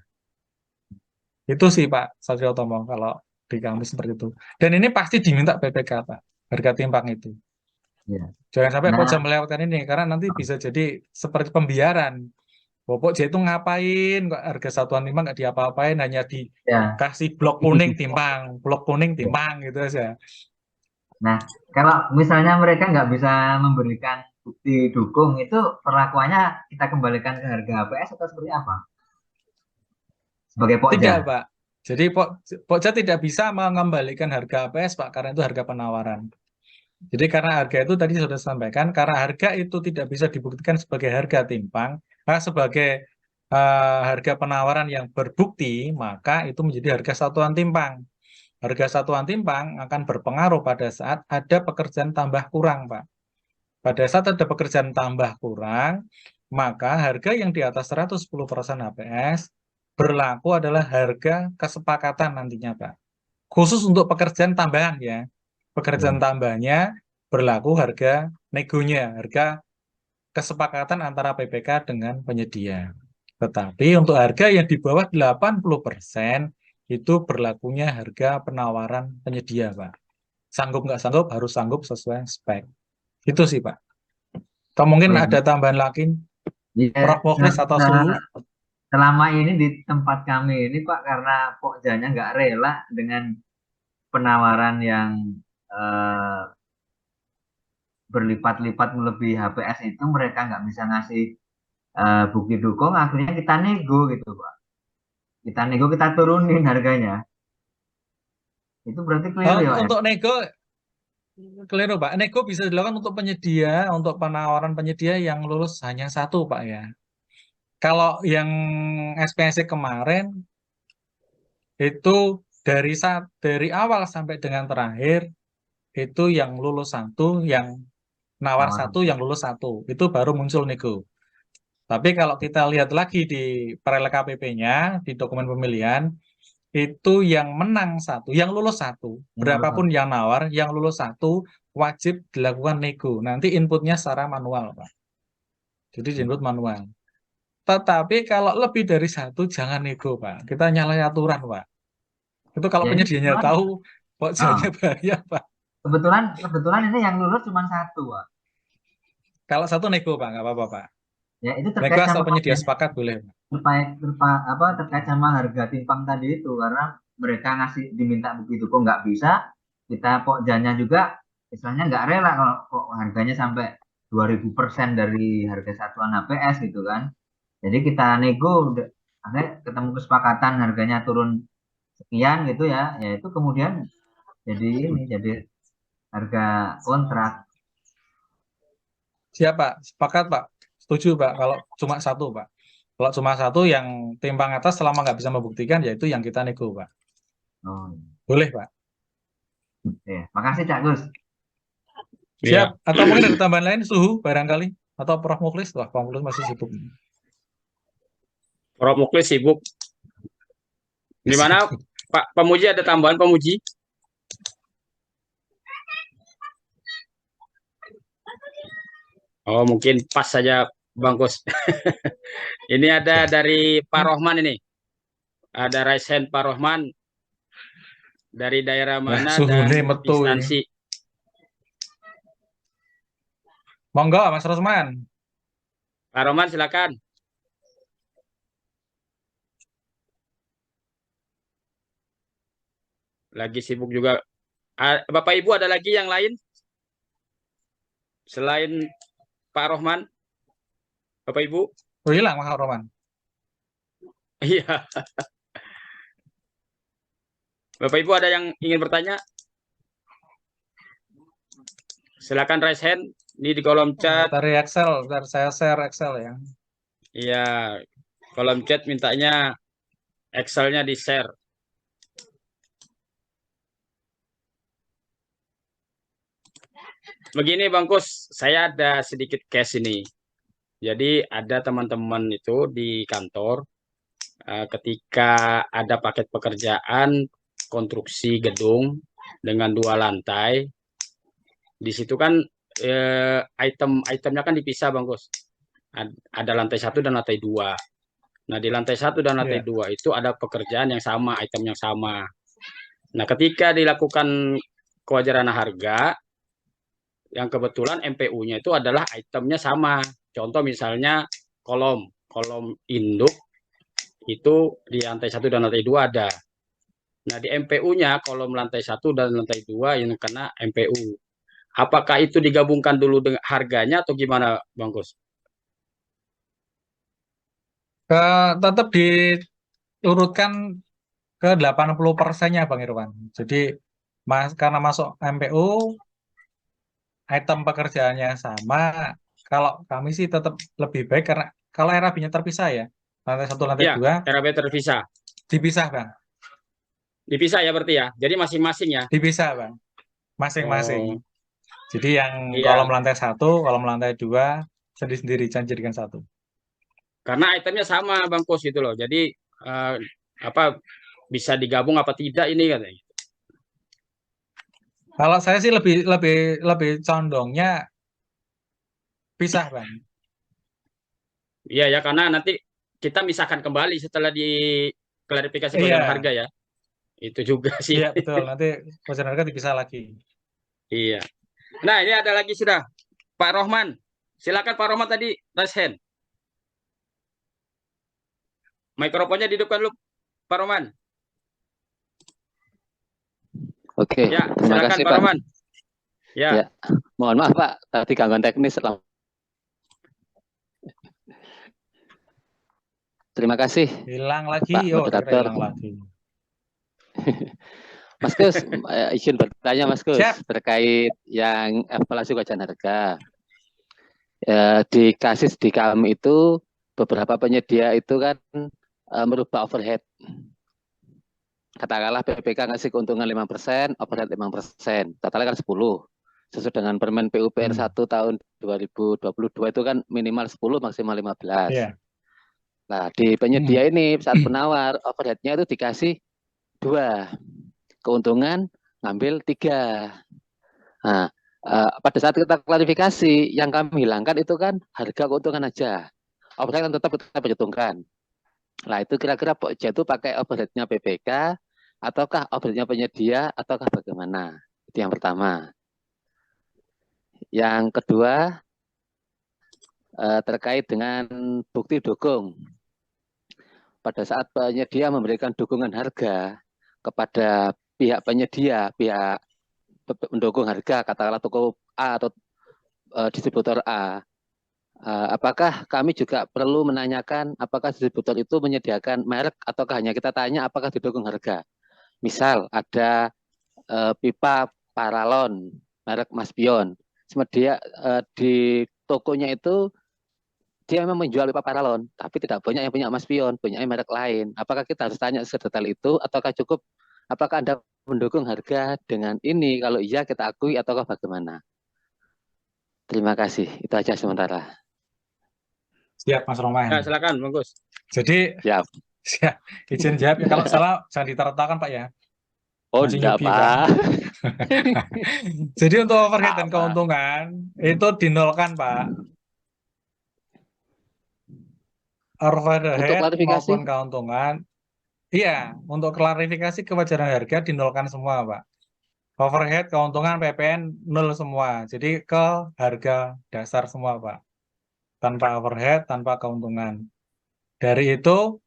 Itu sih Pak Satrio Tomo kalau di kami seperti itu. Dan ini pasti diminta PPK Pak, harga timbang itu. iya. Jangan sampai Nah, Pokja melewatkan ini, karena nanti bisa jadi seperti pembiaran. Pokja itu ngapain, kok harga satuan timbang nggak diapa-apain, hanya ya. dikasih blok kuning timbang, blok kuning timbang gitu aja. Nah, kalau misalnya mereka nggak bisa memberikan bukti dukung, itu perlakuannya kita kembalikan ke harga HPS atau seperti apa? Sebagai Tidak pokja. Pak. Jadi Pokja tidak bisa mengembalikan harga APS Pak, karena itu harga penawaran. Jadi karena harga itu tadi sudah sampaikan, karena harga itu tidak bisa dibuktikan sebagai harga timpang, sebagai harga penawaran yang berbukti, maka itu menjadi harga satuan timbang. Harga satuan timbang akan berpengaruh pada saat ada pekerjaan tambah kurang, Pak. Pada saat ada pekerjaan tambah kurang, maka harga yang di atas 110% HPS berlaku adalah harga kesepakatan nantinya, Pak. Khusus untuk pekerjaan tambahan ya. Pekerjaan tambahnya berlaku harga negonya, harga kesepakatan antara PPK dengan penyedia. Tetapi untuk harga yang di bawah 80% itu berlakunya harga penawaran penyedia, Pak. Sanggup nggak sanggup, harus sanggup sesuai spek. Itu sih, Pak. Atau mungkin ada tambahan lagi, Ya, Prof. Mukhlis atau Suhu? selama ini di tempat kami ini Pak, karena pokjanya nggak rela dengan penawaran yang eh, berlipat-lipat melebihi HPS itu, mereka nggak bisa ngasih bukti dukung, akhirnya kita nego gitu Pak. Kita nego, kita turunin harganya. Itu berarti keliru ya Pak ya? Untuk nego, keliru Pak. Nego bisa dilakukan untuk penyedia, untuk penawaran penyedia yang lulus hanya satu Pak ya. Kalau yang SPSC kemarin itu dari awal sampai dengan terakhir itu yang lulus satu, yang nawar satu, yang lulus satu, itu baru muncul nego. Tapi kalau kita lihat lagi di LKPP-nya, di dokumen pemilihan, itu yang menang satu, yang lulus satu, berapapun yang nawar, yang lulus satu, wajib dilakukan nego. Nanti inputnya secara manual, Pak. Jadi input manual. Tetapi kalau lebih dari satu, jangan nego, Pak. Kita nyalahi aturan, Pak. Itu kalau Ya, penyedianya tahu, kok jadinya bahaya, Pak. Kebetulan ini yang lulus cuma satu Pak. Kalau satu nego, Pak, nggak apa-apa, Pak. Ya, itu Nego terkait asal sama penyedia sepakat boleh, Pak. terkait sama harga timpang tadi itu, karena mereka diminta begitu kok nggak bisa, kita pokjanya juga istilahnya nggak rela kalau kok harganya sampai 2000% dari harga satuan HPS gitu kan. Jadi kita nego, akhirnya ketemu kesepakatan harganya turun sekian gitu ya, yaitu kemudian jadi harga kontrak. Siap, Pak. Sepakat, Pak. Setuju, Pak. Kalau cuma satu, Pak. Kalau cuma satu yang timbang atas selama nggak bisa membuktikan, yaitu yang kita nego, Pak. Oh, Boleh, Pak. ya. Makasih Cak Gus. Siap. Atau mungkin ada tambahan lain, Suhu, barangkali. Atau Prof. Mukhlis. Wah, Prof. Mukhlis masih sibuk. Prof. Mukhlis sibuk. Gimana, Pak Pemuji, ada tambahan Pemuji? Oh, mungkin pas saja Bang Kus. Ini ada dari Pak Rohman ini. Ada raise hand Pak Rohman. Dari daerah mana dan instansi. Monggo, Mas Rosman. Pak Rohman, silakan. Lagi sibuk juga. Bapak Ibu, ada lagi yang lain? Selain Pak Rohman? Bapak Ibu? Oh, hilang Pak Rohman. Iya. Bapak Ibu ada yang ingin bertanya? Silakan raise hand. Ini di kolom chat. Dari Excel, dari saya share Excel ya. Iya, kolom chat mintanya Excel-nya di-share. Begini Bang Kus, saya ada sedikit case ini. Jadi ada teman-teman itu di kantor, ketika ada paket pekerjaan konstruksi gedung dengan 2 lantai, di situ kan item-itemnya kan dipisah Bang Kus. Ada lantai 1 dan lantai 2. Nah di lantai 1 dan lantai 2 itu ada pekerjaan yang sama, item yang sama. Nah ketika dilakukan kewajaran harga, yang kebetulan MPU-nya itu adalah itemnya sama. Contoh misalnya kolom induk itu di lantai 1 dan lantai 2 ada. Nah di MPU-nya kolom lantai 1 dan lantai 2 yang kena MPU. Apakah itu digabungkan dulu dengan harganya atau gimana Bang Kus? Tetap diurutkan ke 80%-nya Bang Irwan. Jadi karena masuk MPU, item pekerjaannya sama. Kalau kami sih tetap lebih baik karena kalau RAB-nya terpisah ya. lantai 1, lantai Iya, 2 RW terpisah. dipisah, Bang. Dipisah ya berarti ya. Jadi masing-masing ya. Dipisah, Bang. Masing-masing. Oh, Jadi yang kolom iya. lantai 1, kolom lantai 2 sendiri-sendiri, jangan jadikan satu. Karena itemnya sama Bang Kus gitu loh. Jadi eh, apa bisa digabung apa tidak ini katanya. Kalau saya sih lebih lebih lebih condongnya pisah, Bang. Iya ya, karena nanti kita misahkan kembali setelah diklarifikasi kewajaran Iya, harga ya. Itu juga sih. iya betul. Nanti wajar harga dipisah lagi. Iya. Nah, ini ada lagi sudah Pak Rohman. Silakan Pak Rohman tadi raise hand. Mikrofonnya dihidupkan dulu Pak Rohman. Oke, Ya, terima silakan kasih Pak Pak. Rohman. Ya. Ya, mohon maaf Pak, tadi gangguan teknis. Terima kasih Hilang lagi, Pak oh kira Moderator. hilang lagi. Mas Gus, izin bertanya Mas Gus Siap. terkait yang evaluasi kewajaran harga. Di kasus di kami itu beberapa penyedia itu kan merubah overhead. Katakanlah BPK ngasih keuntungan 5%, overhead 5%, totalnya kan 10. Sesuai dengan Permen PUPR 1 tahun 2022 itu kan minimal 10, maksimal 15. Iya. Nah, di penyedia ini saat penawar overheadnya itu dikasih 2, keuntungan ngambil 3. Nah, pada saat kita klarifikasi, yang kami hilangkan itu kan harga keuntungan aja. Overhead kan tetap kita perhitungkan. Nah, itu kira-kira Pokja itu pakai overheadnya BPK, ataukah overheadnya penyedia, ataukah bagaimana? Itu yang pertama. Yang kedua, terkait dengan bukti dukung. Pada saat penyedia memberikan dukungan harga kepada pihak penyedia, pihak mendukung harga, katakanlah toko A atau distributor A, apakah kami juga perlu menanyakan apakah distributor itu menyediakan merek ataukah hanya kita tanya apakah didukung harga? Misal ada pipa paralon merek Maspion, dia di tokonya itu dia memang menjual pipa paralon, tapi tidak banyak yang punya Maspion, punya merek lain. Apakah kita harus tanya sedetail itu ataukah cukup? Apakah Anda mendukung harga dengan ini? Kalau iya kita akui ataukah bagaimana? Terima kasih. Itu aja sementara. Siap, Mas Roman. Ya, silakan Bang Gus. Jadi, Siap. izin jawab ya. Kalau salah jangan ditertakan Pak ya. Oh, Masih enggak, newbie, Pak. Jadi untuk overhead dan Apa? keuntungan itu dinolkan Pak. Overhead klarifikasi? maupun keuntungan. Iya, untuk klarifikasi kewajaran harga dinolkan semua Pak. Overhead, keuntungan, PPN nol semua. Jadi ke harga dasar semua Pak. Tanpa overhead, tanpa keuntungan. Dari itu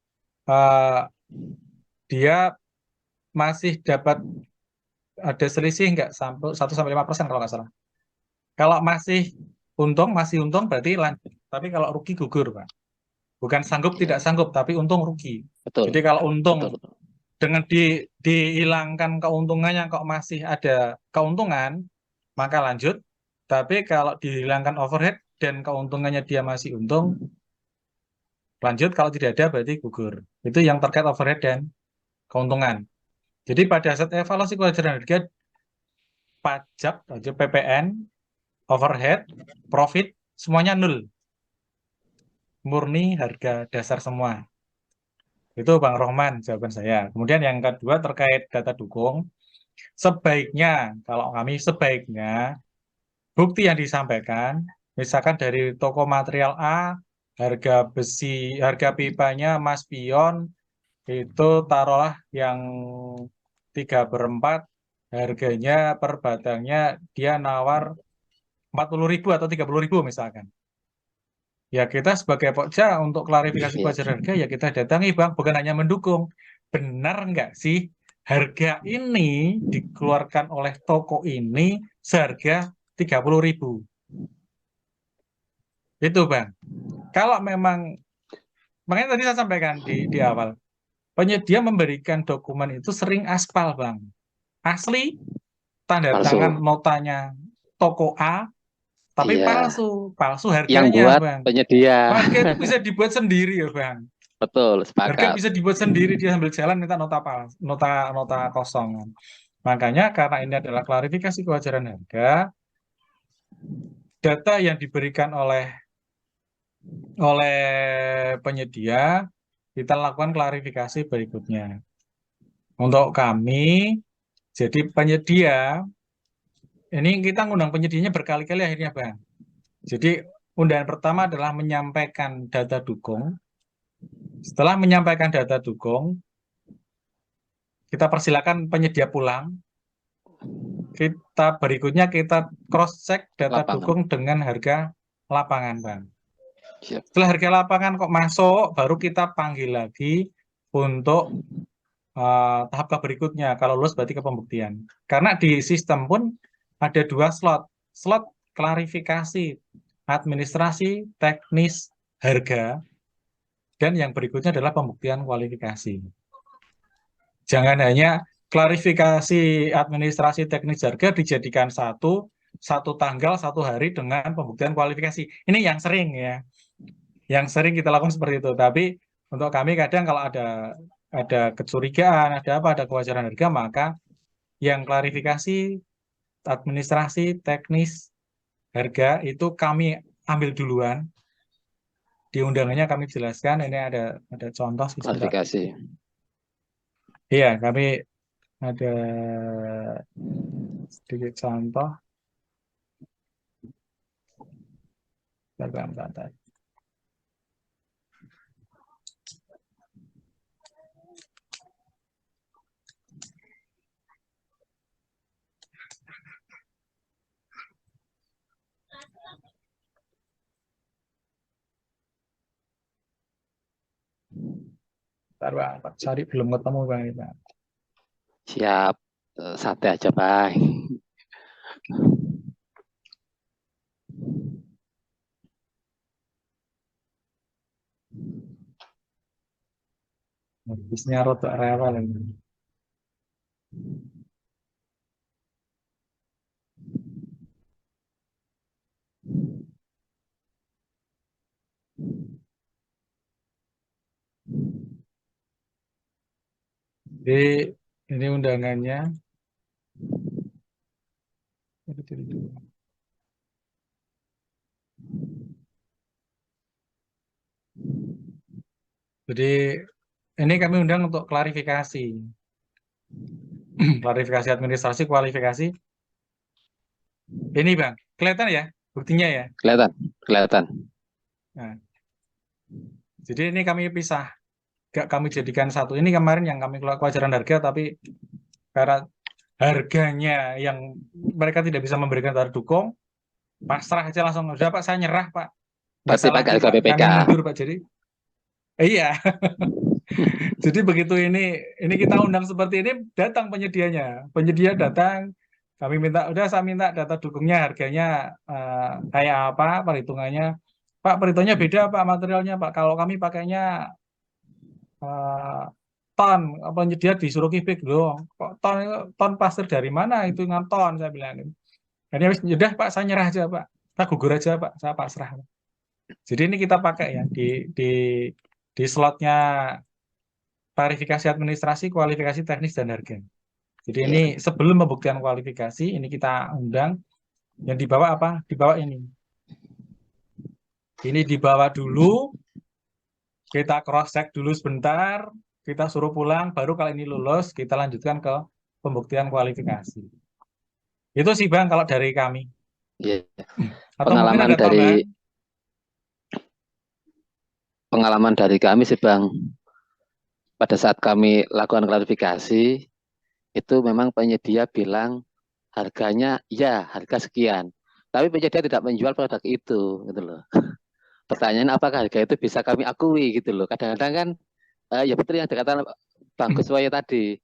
dia masih dapat ada selisih nggak sampai 1-5% kalau nggak salah. Kalau masih untung berarti lanjut. Tapi kalau rugi gugur Pak. Bukan sanggup tidak sanggup, tapi untung rugi. Betul. Jadi kalau untung Betul. dengan dihilangkan keuntungannya kok masih ada keuntungan, maka lanjut. Tapi kalau dihilangkan overhead dan keuntungannya dia masih untung, lanjut. Kalau tidak ada berarti gugur. Itu yang terkait overhead dan keuntungan. Jadi pada saat evaluasi kewajaran harga, pajak, PPN, overhead, profit, semuanya nol. Murni harga dasar semua. Itu Bang Rohman jawaban saya. Kemudian yang kedua terkait data dukung, sebaiknya, kalau kami sebaiknya, bukti yang disampaikan, misalkan dari toko material A, harga besi, harga pipanya Maspion, itu taruhlah yang 3/4, harganya per batangnya dia nawar 40.000 atau 30.000 misalkan. Ya kita sebagai Pokja untuk klarifikasi kewajaran harga ya kita datangi Bang, bukan hanya mendukung. Benar nggak sih harga ini dikeluarkan oleh toko ini seharga 30.000? Itu Bang. Kalau memang, makanya tadi saya sampaikan di awal, penyedia memberikan dokumen itu sering aspal Bang. Asli, tanda Palsu. tangan notanya toko A, tapi Iya. palsu Yang harganya buat Bang. penyedia. Harga itu bisa dibuat sendiri ya Bang. betul, Harga sepakat. bisa dibuat sendiri, dia sambil jalan minta nota kosong. Makanya karena ini adalah klarifikasi kewajaran harga, data yang diberikan oleh penyedia, kita lakukan klarifikasi berikutnya. Untuk kami, jadi penyedia, ini kita ngundang penyedianya berkali-kali akhirnya, Bang. Jadi undangan pertama adalah menyampaikan data dukung. Setelah menyampaikan data dukung, kita persilakan penyedia pulang. Kita berikutnya kita cross check data Lapangan. dukung dengan harga lapangan, Bang. Siap. Setelah harga lapangan kok masuk, baru kita panggil lagi untuk tahap berikutnya. Kalau lulus berarti ke pembuktian. Karena di sistem pun ada 2 slot. Slot klarifikasi administrasi, teknis, harga, dan yang berikutnya adalah pembuktian kualifikasi. Jangan hanya klarifikasi administrasi, teknis, harga dijadikan satu tanggal, 1 hari dengan pembuktian kualifikasi. Ini yang sering ya. Yang sering kita lakukan seperti itu. Tapi untuk kami kadang kalau ada kecurigaan, ada kewajaran harga, maka yang klarifikasi administrasi, teknis, harga itu kami ambil duluan. Di undangannya kami jelaskan, ini ada contoh sebentar. Klarifikasi. Iya, kami ada sedikit contoh. Bentar. Bentar, Bang. Pak Sari belum ketemu, Bang. Siap. Santai aja, Bang. Bisnya rotok rewel ini. Jadi ini undangannya. Jadi ini kami undang untuk klarifikasi. Klarifikasi administrasi, kualifikasi. Ini, Bang, kelihatan ya buktinya ya? Kelihatan. Nah, jadi ini kami pisah. Gak kami jadikan satu. Ini kemarin yang kami kewajaran harga, tapi karena harganya yang mereka tidak bisa memberikan data dukung, pasrah aja langsung. Udah, Pak, saya nyerah, Pak. Berarti pakai harga Pak. BPK. Kami mundur, Pak. Jadi iya. Jadi begitu ini kita undang seperti ini, datang penyedianya. Penyedia datang, kami minta, saya minta data dukungnya, harganya kayak apa, perhitungannya. Pak, perhitungannya beda, Pak, materialnya, Pak. Kalau kami pakainya ton, penyedia disuruh kubik dong. Kok ton pasir dari mana? Itu dengan ton, saya bilang. Ini sudah, Pak, saya nyerah aja, Pak. Saya gugur aja, Pak. Saya pasrah. Jadi ini kita pakai ya di slotnya klarifikasi administrasi, kualifikasi teknis, dan harga. Jadi ini sebelum pembuktian kualifikasi, ini kita undang. Yang dibawa apa? Dibawa ini. Ini dibawa dulu, kita cross-check dulu sebentar, kita suruh pulang, baru kalau ini lulus, kita lanjutkan ke pembuktian kualifikasi. Itu sih, Bang, kalau dari kami. Iya. Atau mungkin ada tambahan? Pengalaman dari kami sih, Bang. Pada saat kami lakukan klarifikasi, itu memang penyedia bilang harganya ya harga sekian, tapi penyedia tidak menjual produk itu, gitu loh. Pertanyaan apakah harga itu bisa kami akui, gitu loh. Kadang-kadang kan ya betul yang dikatakan Bang Kuswoyo tadi,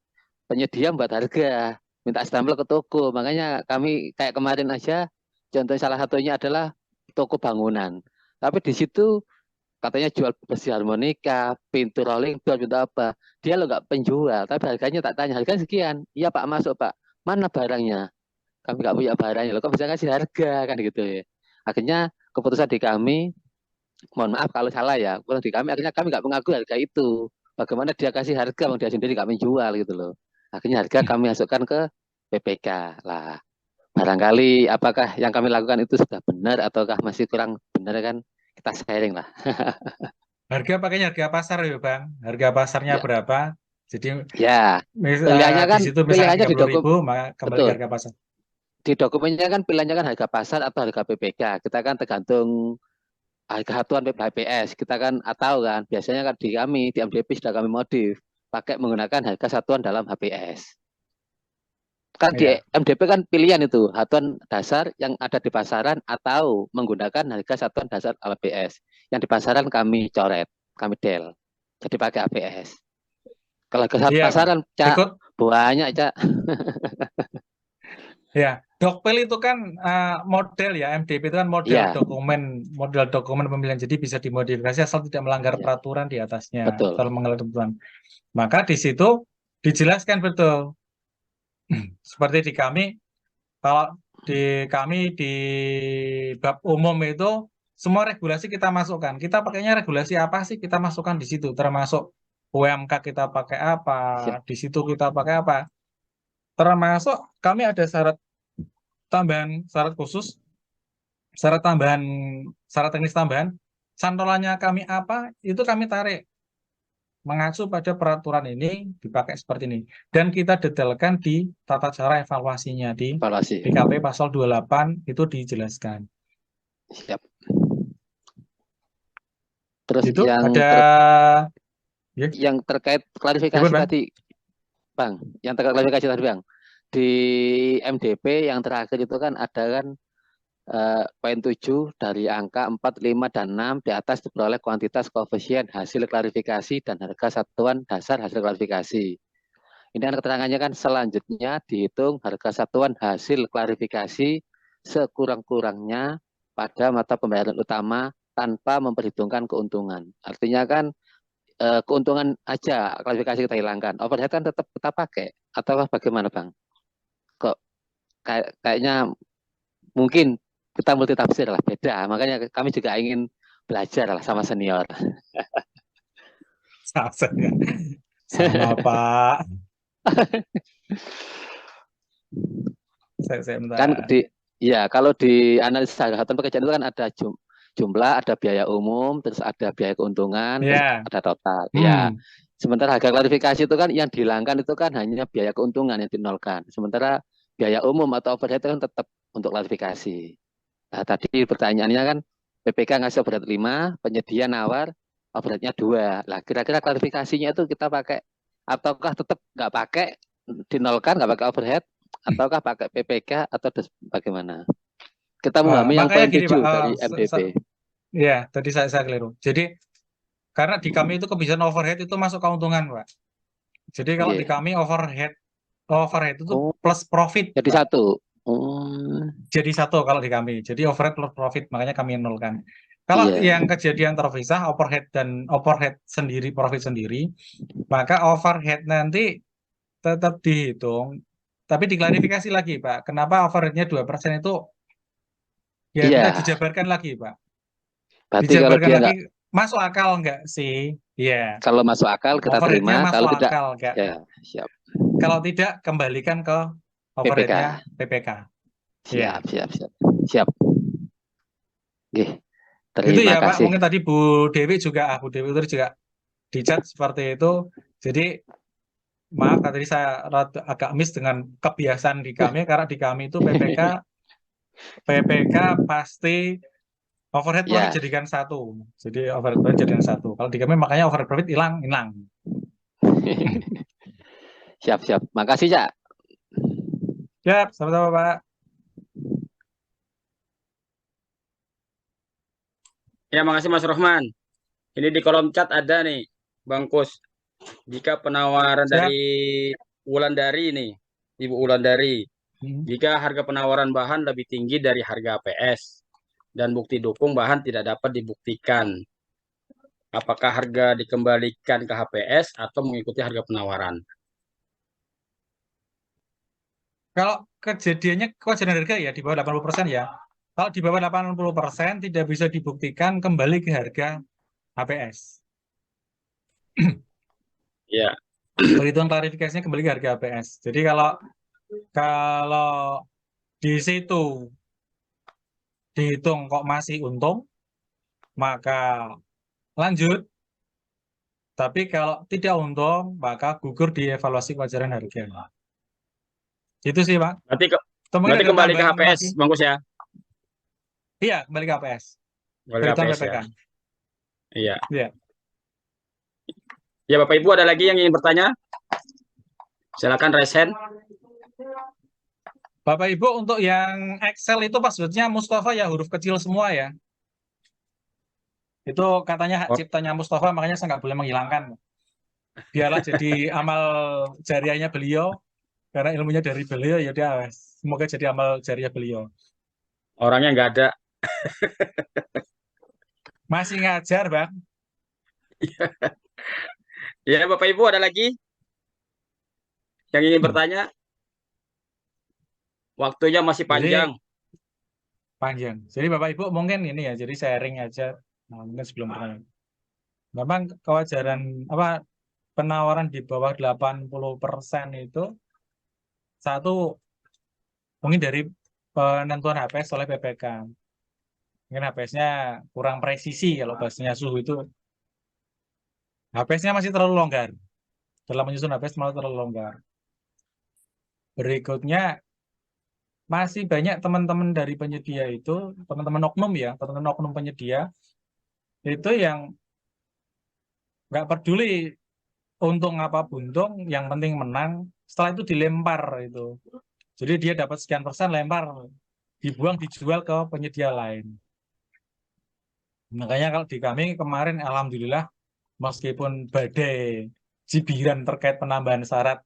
penyedia buat harga, minta stempel ke toko. Makanya kami kayak kemarin aja, contoh salah satunya adalah toko bangunan. Tapi di situ katanya jual besi harmonika, pintu rolling door, pintu apa. Dia lo nggak penjual, tapi harganya tak tanya, harganya sekian. Iya, Pak, masuk, Pak. Mana barangnya? Kami nggak punya barangnya. Lo kok bisa kasih harga, kan gitu ya. Akhirnya keputusan di kami, Mohon maaf kalau salah ya. Kalau di kami akhirnya kami nggak mengakui harga itu. Bagaimana dia kasih harga, bang dia sendiri nggak menjual gitu loh. Akhirnya harga kami masukkan ke PPK lah. Barangkali apakah yang kami lakukan itu sudah benar ataukah masih kurang benar kan? Kita sharing lah. Harga pakainya harga pasar ya Bang. Harga pasarnya Ya, berapa? Jadi ya. Pilihannya di kan situ misalnya pilihannya di 30.000, maka kembali ke betul. harga pasar. Di dokumennya kan pilihannya kan harga pasar atau harga PPK. Kita kan tergantung harga satuan HPS. Kita kan tahu kan biasanya kan di kami di MDP sudah kami modif pakai menggunakan harga satuan dalam HPS. Kan di Iya. MDP kan pilihan itu satuan dasar yang ada di pasaran atau menggunakan harga satuan dasar HPS. Yang di pasaran kami coret, kami del. Jadi pakai HPS. Kalau harga Iya, Pak. pasaran Cak Ikut banyak Cak. ya. Dokpel itu kan model ya, MDP itu kan Iya, model dokumen pemilihan, jadi bisa dimodifikasi asal tidak melanggar iya, peraturan di atasnya, betul. asal melanggar peraturan. Maka di situ dijelaskan betul. Seperti di kami, kalau di kami di bab umum itu semua regulasi kita masukkan. Kita pakainya regulasi apa sih? Kita masukkan di situ, termasuk UMK kita pakai apa, Siap. di situ kita pakai apa. Termasuk kami ada syarat tambahan, syarat khusus, syarat tambahan, syarat teknis tambahan. Santolannya kami apa? Itu kami tarik mengacu pada peraturan ini dipakai seperti ini. Dan kita detailkan di tata cara evaluasinya di Evaluasi. PKP pasal 28 itu dijelaskan. Siap. Terus Itu yang ada ya, yang terkait klarifikasi Bang. tadi, Bang, yang terkait klarifikasi tadi, Bang. Di MDP yang terakhir itu kan ada kan poin 7 dari angka 4, 5, dan 6 di atas diperoleh kuantitas koefisien hasil klarifikasi dan harga satuan dasar hasil klarifikasi. Ini kan keterangannya kan selanjutnya dihitung harga satuan hasil klarifikasi sekurang-kurangnya pada mata pembayaran utama tanpa memperhitungkan keuntungan. Artinya kan keuntungan aja klarifikasi kita hilangkan. Overhead kan tetap kita pakai atau bagaimana Bang? Kok kayaknya mungkin kita multi tafsir lah, beda. Makanya kami juga ingin belajar lah sama senior. Sama Pak. Saya Kan kalau di analisa satuan pekerjaan itu kan ada jumlah, ada biaya umum, terus ada biaya keuntungan, terus ada total. Ya. Sementara harga klarifikasi itu kan yang dihilangkan itu kan hanya biaya keuntungan yang dinolkan. Sementara biaya umum atau overhead itu kan tetap untuk klarifikasi. Nah, tadi pertanyaannya kan PPK ngasih overhead 5, penyedia nawar overheadnya 2. Lah kira-kira klarifikasinya itu kita pakai ataukah tetap nggak pakai, dinolkan nggak pakai overhead, ataukah pakai PPK atau bagaimana? Kita memahami yang poin 7 dari MDP. Ya, tadi saya keliru. Jadi karena di kami itu kebiasaan overhead itu masuk keuntungan, Pak. Jadi kalau di kami overhead itu plus profit. Jadi Pak. satu. Jadi satu kalau di kami. Jadi overhead plus profit, makanya kami nolkan. Kalau yang kejadian terpisah overhead sendiri, profit sendiri, maka overhead nanti tetap dihitung, tapi diklarifikasi lagi, Pak. Kenapa overheadnya 2% itu? Ya, kita dijabarkan lagi, Pak. Berarti Dijabarkan kalau dia lagi, masuk akal nggak sih? Iya. Kalau masuk akal kita terima, kalau tidak, enggak. Ya, siap. Kalau tidak, kembalikan ke overheadnya PPK. Siap, siap. Oke, Itu ya, terima Pak. kasih. Mungkin tadi Bu Dewi juga di chat seperti itu. Jadi maaf tadi saya agak miss dengan kebiasaan di kami, karena di kami itu PPK pasti overhead profit jadikan satu. Jadi overhead profit jadikan satu. Kalau di kami makanya overhead profit hilang. Siap. Makasih, Cak. Siap, sama-sama, Pak. Ya, makasih Mas Rohman. Ini di kolom chat ada nih, Bang Kus. Jika penawaran dari Wulandari nih, Ibu Wulandari, jika harga penawaran bahan lebih tinggi dari harga APS dan bukti dukung bahan tidak dapat dibuktikan, apakah harga dikembalikan ke HPS atau mengikuti harga penawaran? Kalau kejadiannya kewajaran harga ya di bawah 80% ya. Kalau di bawah 80% tidak bisa dibuktikan kembali ke harga HPS. Ya, Perhitungan klarifikasinya kembali ke harga HPS. Jadi kalau di situ dihitung kok masih untung, maka lanjut. Tapi kalau tidak untung, maka gugur di evaluasi kewajaran harga. Itu sih, Pak. berarti Mungkin berarti ada kembali ke tambahan HPS, lagi. Bang Gus ya. Iya, kembali ke HPS. Kembali ke Perhitungan HPS ya. PPK. Iya. Iya. Ya, Bapak Ibu ada lagi yang ingin bertanya? Silakan raise hand. Bapak Ibu, untuk yang Excel itu passwordnya Mustafa ya huruf kecil semua ya. Itu katanya hak Oh. ciptanya Mustafa, makanya saya nggak boleh menghilangkan. Biarlah jadi amal jariahnya beliau, karena ilmunya dari beliau, ya dia semoga jadi amal jariah beliau. Orangnya nggak ada. Masih ngajar, Bang. Ya, Bapak Ibu ada lagi yang ingin bertanya? Waktunya masih Jadi panjang. panjang. Jadi Bapak Ibu mungkin ini ya, jadi sharing aja. Nah, mungkin sebelum bertanya. Memang kewajaran penawaran di bawah 80% itu satu mungkin dari penentuan HPS oleh PPK. Mungkin HPS-nya kurang presisi kalau bahasanya suhu itu. HPS-nya masih terlalu longgar. Dalam menyusun HPS malah terlalu longgar. Berikutnya masih banyak teman-teman dari penyedia itu, teman-teman oknum ya, teman-teman oknum penyedia itu yang nggak peduli untung apa buntung, yang penting menang. Setelah itu dilempar itu. Jadi dia dapat sekian persen, lempar, dibuang, dijual ke penyedia lain. Makanya kalau di kami kemarin, alhamdulillah, meskipun badai cibiran terkait penambahan syarat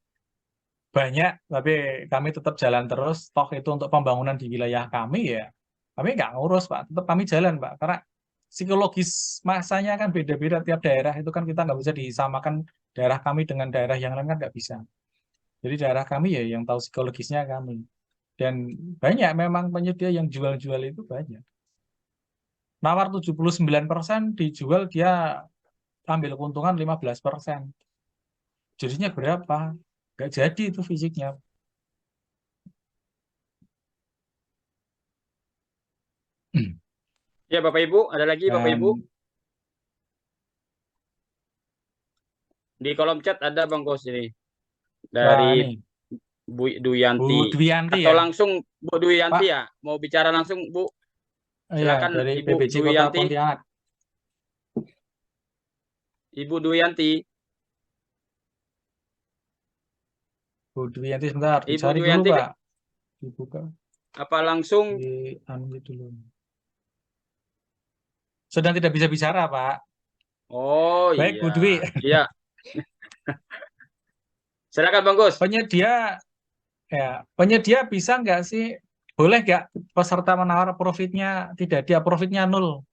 banyak, tapi kami tetap jalan terus. Toh itu untuk pembangunan di wilayah kami ya, kami nggak ngurus Pak, tetap kami jalan Pak. Karena psikologis masanya kan beda-beda tiap daerah, itu kan kita nggak bisa disamakan daerah kami dengan daerah yang lain kan nggak bisa. Jadi daerah kami ya yang tahu psikologisnya kami. Dan banyak memang penyedia yang jual-jual itu banyak. Nawar 79% dijual dia ambil keuntungan 15%. Jadinya berapa? Nggak jadi itu fisiknya. Ya, Bapak Ibu ada lagi, Bapak Dan Ibu. Di kolom chat ada Bang Gus ini. Dari ini Bu Duyanti. Bu Dwianti Atau ya, langsung Bu Duyanti Pak. ya? Mau bicara langsung, Bu? Iya, Silakan dari Ibu PBJ Kota Duyanti. Pontianak. Ibu Duyanti. Bu Dwianti sebentar, Ibu dicari dulu Duyanti Pak. Dibuka, apa langsung? di anu dulu. Sedang tidak bisa bicara Pak. Oh Baik iya. Bu Dwi. Iya. Silakan Bang Gus. Penyedia bisa nggak sih, boleh nggak peserta menawar profitnya tidak dia profitnya nol?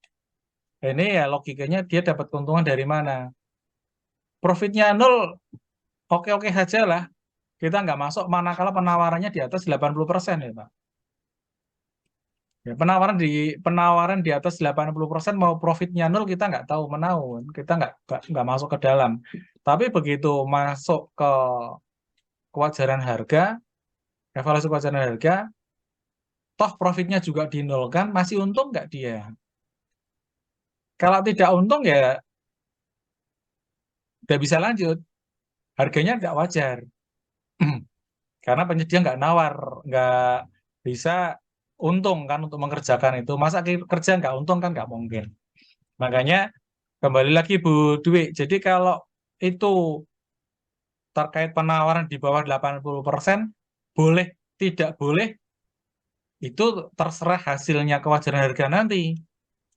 Ini ya logikanya dia dapat keuntungan dari mana? Profitnya nol, oke-oke saja lah. Kita nggak masuk manakala penawarannya di atas 80% ya Pak. Ya, penawaran di atas 80% mau profitnya nol kita nggak tahu menaun, kita nggak masuk ke dalam. Tapi begitu masuk ke kewajaran harga, evaluasi kewajaran harga, toh profitnya juga dinolkan, masih untung nggak dia? Kalau tidak untung ya nggak bisa lanjut, harganya nggak wajar. Karena penyedia nggak nawar, nggak bisa untung kan untuk mengerjakan itu. Masa kerja nggak untung kan nggak mungkin. Makanya kembali lagi Bu Dwi, jadi kalau itu terkait penawaran di bawah 80%, boleh, tidak boleh, itu terserah hasilnya kewajaran harga nanti.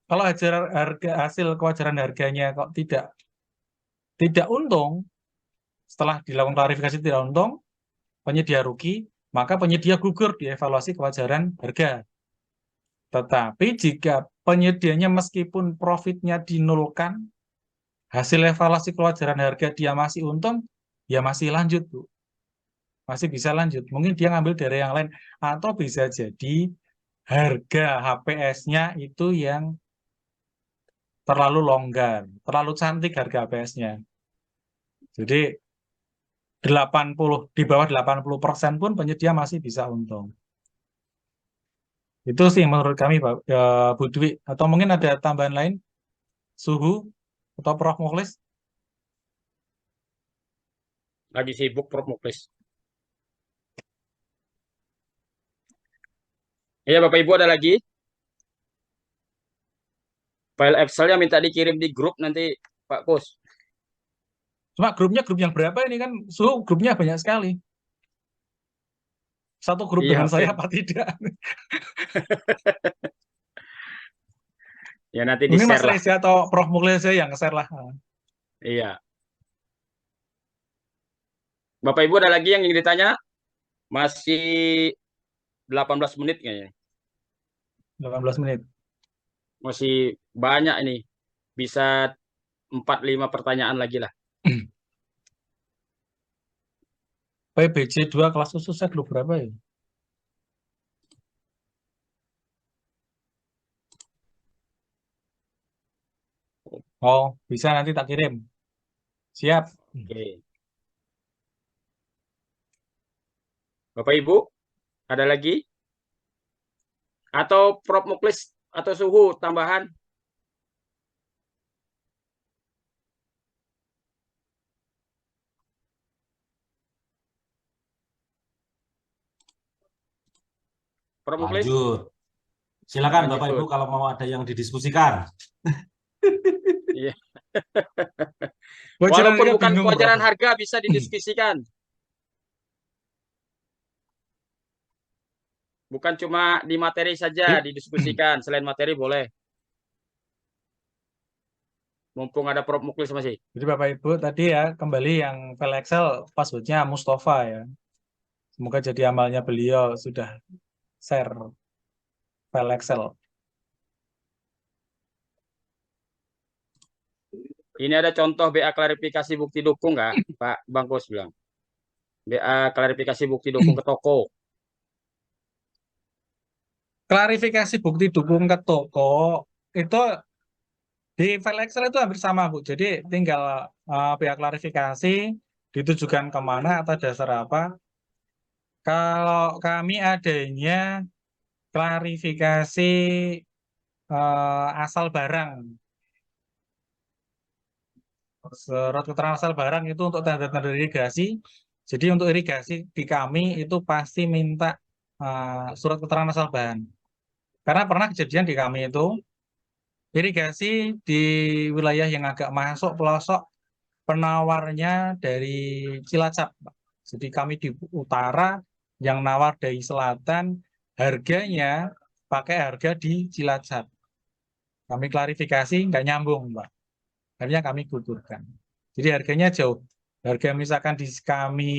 Kalau hasil kewajaran harganya kok tidak untung, setelah dilakukan klarifikasi tidak untung, penyedia rugi, maka penyedia gugur di evaluasi kewajaran harga. Tetapi jika penyedianya meskipun profitnya dinolkan, hasil evaluasi kewajaran harga dia masih untung, ya masih lanjut, Bu. Masih bisa lanjut. Mungkin dia ngambil dari yang lain. Atau bisa jadi harga HPS-nya itu yang terlalu longgar, terlalu cantik harga HPS-nya. Jadi 80 di bawah 80% pun penyedia masih bisa untung. Itu sih menurut kami Pak, Bu Dwi. Atau mungkin ada tambahan lain? Suhu atau Prof Mukhlis? Lagi sibuk Prof Muklis. Iya Bapak Ibu ada lagi? File Excel-nya minta dikirim di grup nanti Pak Kus. Cuma grupnya grup yang berapa ini kan? Suhu grupnya banyak sekali. Satu grup Iya, dengan oke. saya apa tidak? Ya nanti Mungkin Mas di-share lah. Reza atau Prof Mukhlis aja yang share lah. Iya. Bapak Ibu ada lagi yang ingin ditanya? Masih 18 menit kayaknya. 18 menit. Masih banyak ini. Bisa 4-5 pertanyaan lagi lah. PBJ 2 kelas khusus saya grup berapa ya? Oh, bisa nanti tak kirim. Siap. Oke. Bapak Ibu, ada lagi? Atau Prof Muklis atau suhu tambahan? Prof Muklis? Lanjut. Silakan Lanjut. Bapak Ibu kalau mau ada yang didiskusikan. Iya. Bocoran Walaupun harga bukan bingung, kewajaran Bro. harga bisa didiskusikan. Bukan cuma di materi saja didiskusikan, selain materi boleh. Mumpung ada Prof Muklis masih. Jadi Bapak Ibu tadi ya kembali yang file Excel passwordnya Mustafa ya. Semoga jadi amalnya beliau sudah share file Excel. Ini ada contoh BA klarifikasi bukti dukung nggak, Pak Bangkos bilang. BA klarifikasi bukti dukung ke toko. Klarifikasi bukti dukung ke toko itu di file Excel itu hampir sama Bu. Jadi tinggal pihak klarifikasi ditujukan kemana atau dasar apa. Kalau kami adanya klarifikasi asal barang. Surat keterangan asal barang itu untuk tanda-tanda irigasi. Jadi untuk irigasi di kami itu pasti minta surat keterangan asal bahan. Karena pernah kejadian di kami itu irigasi di wilayah yang agak masuk pelosok penawarnya dari Cilacap, Pak. Jadi kami di utara yang nawar dari selatan harganya pakai harga di Cilacap. Kami klarifikasi nggak nyambung, Pak. Akhirnya kami gugurkan. Jadi harganya jauh. Harga misalkan di kami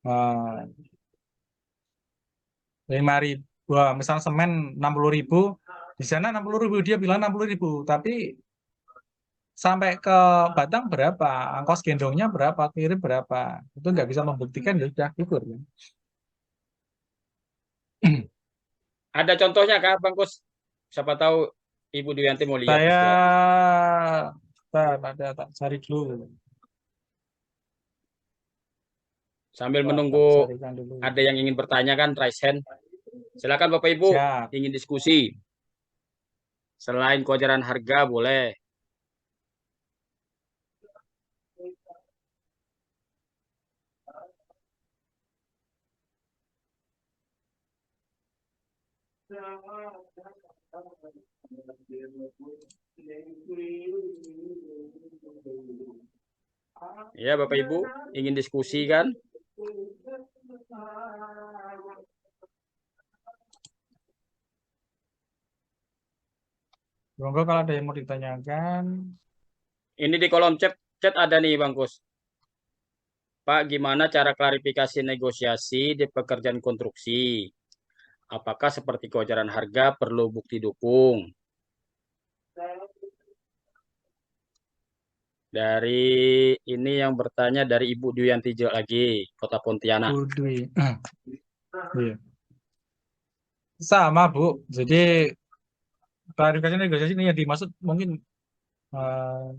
5.000, wah, misal semen 60.000, di sana 60.000 dia bilang 60.000, tapi sampai ke Batang berapa, ongkos gendongnya berapa, kirim berapa, itu nggak bisa membuktikan, ya sudah gugur. Ya. Ada contohnya Kak Bangkos? Siapa tahu Ibu Dwianti mau lihat. Saya tak cari dulu. Sambil Tak menunggu carikan dulu. ada yang ingin bertanya kan, raise hand. Silakan Bapak Ibu, Siap. ingin diskusi. Selain kewajaran harga boleh. Ya Bapak Ibu, ingin diskusi kan? Monggo kalau ada yang mau ditanyakan. Ini di kolom chat ada nih Bang Kus. Pak, gimana cara klarifikasi negosiasi di pekerjaan konstruksi? Apakah seperti kewajaran harga perlu bukti dukung? Dari ini yang bertanya dari Ibu Dwianti lagi, Kota Pontianak. Budwi. Iya. Sama, Bu. Jadi klarifikasi negosiasi ini yang dimaksud mungkin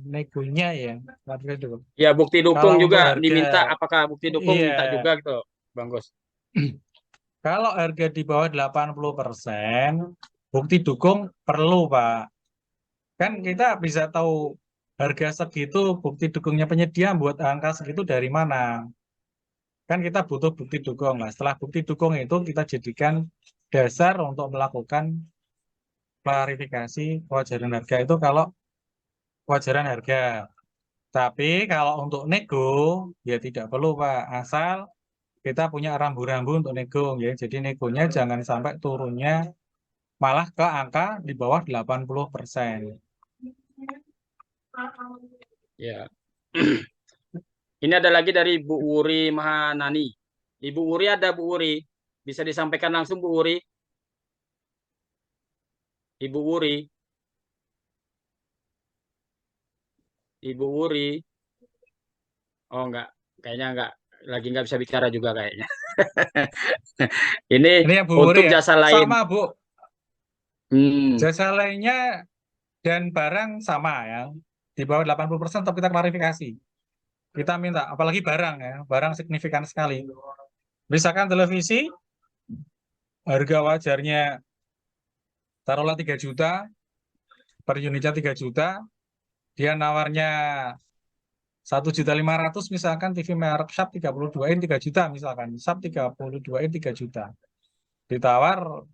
negonya ya. Klarifikasi dulu. Ya, bukti dukung Kalau untuk juga harga, diminta. Apakah bukti dukung iya. minta juga gitu, Bang Gus? Kalau harga di bawah 80%, bukti dukung perlu, Pak. Kan kita bisa tahu harga segitu, bukti dukungnya penyedia buat angka segitu dari mana. Kan kita butuh bukti dukung. Nah, setelah bukti dukung itu kita jadikan dasar untuk melakukan klarifikasi kewajaran harga itu kalau kewajaran harga. Tapi kalau untuk nego, ya tidak perlu, Pak. Asal kita punya rambu-rambu untuk nego, ya. Jadi negonya jangan sampai turunnya malah ke angka di bawah 80%. Ya. Ini ada lagi dari Bu Wuri Mahanani. Ibu Wuri ada, Bu Wuri. Bisa disampaikan langsung, Bu Wuri. Ibu Wuri. Ibu Wuri. Oh, enggak. Kayaknya enggak. Lagi enggak bisa bicara juga kayaknya. Ini Ini yang Bu Wuri untuk ya. jasa lain. Sama, Bu. Hmm. Jasa lainnya dan barang sama ya. Di bawah 80% tetap kita klarifikasi. Kita minta, apalagi barang ya. Barang signifikan sekali. Misalkan televisi, harga wajarnya taruhlah 3 juta, per unitnya 3 juta, dia nawarnya 1.500.000 misalkan TV merek Sharp 32 in 3 juta misalkan. Sharp 32 in 3 juta. Ditawar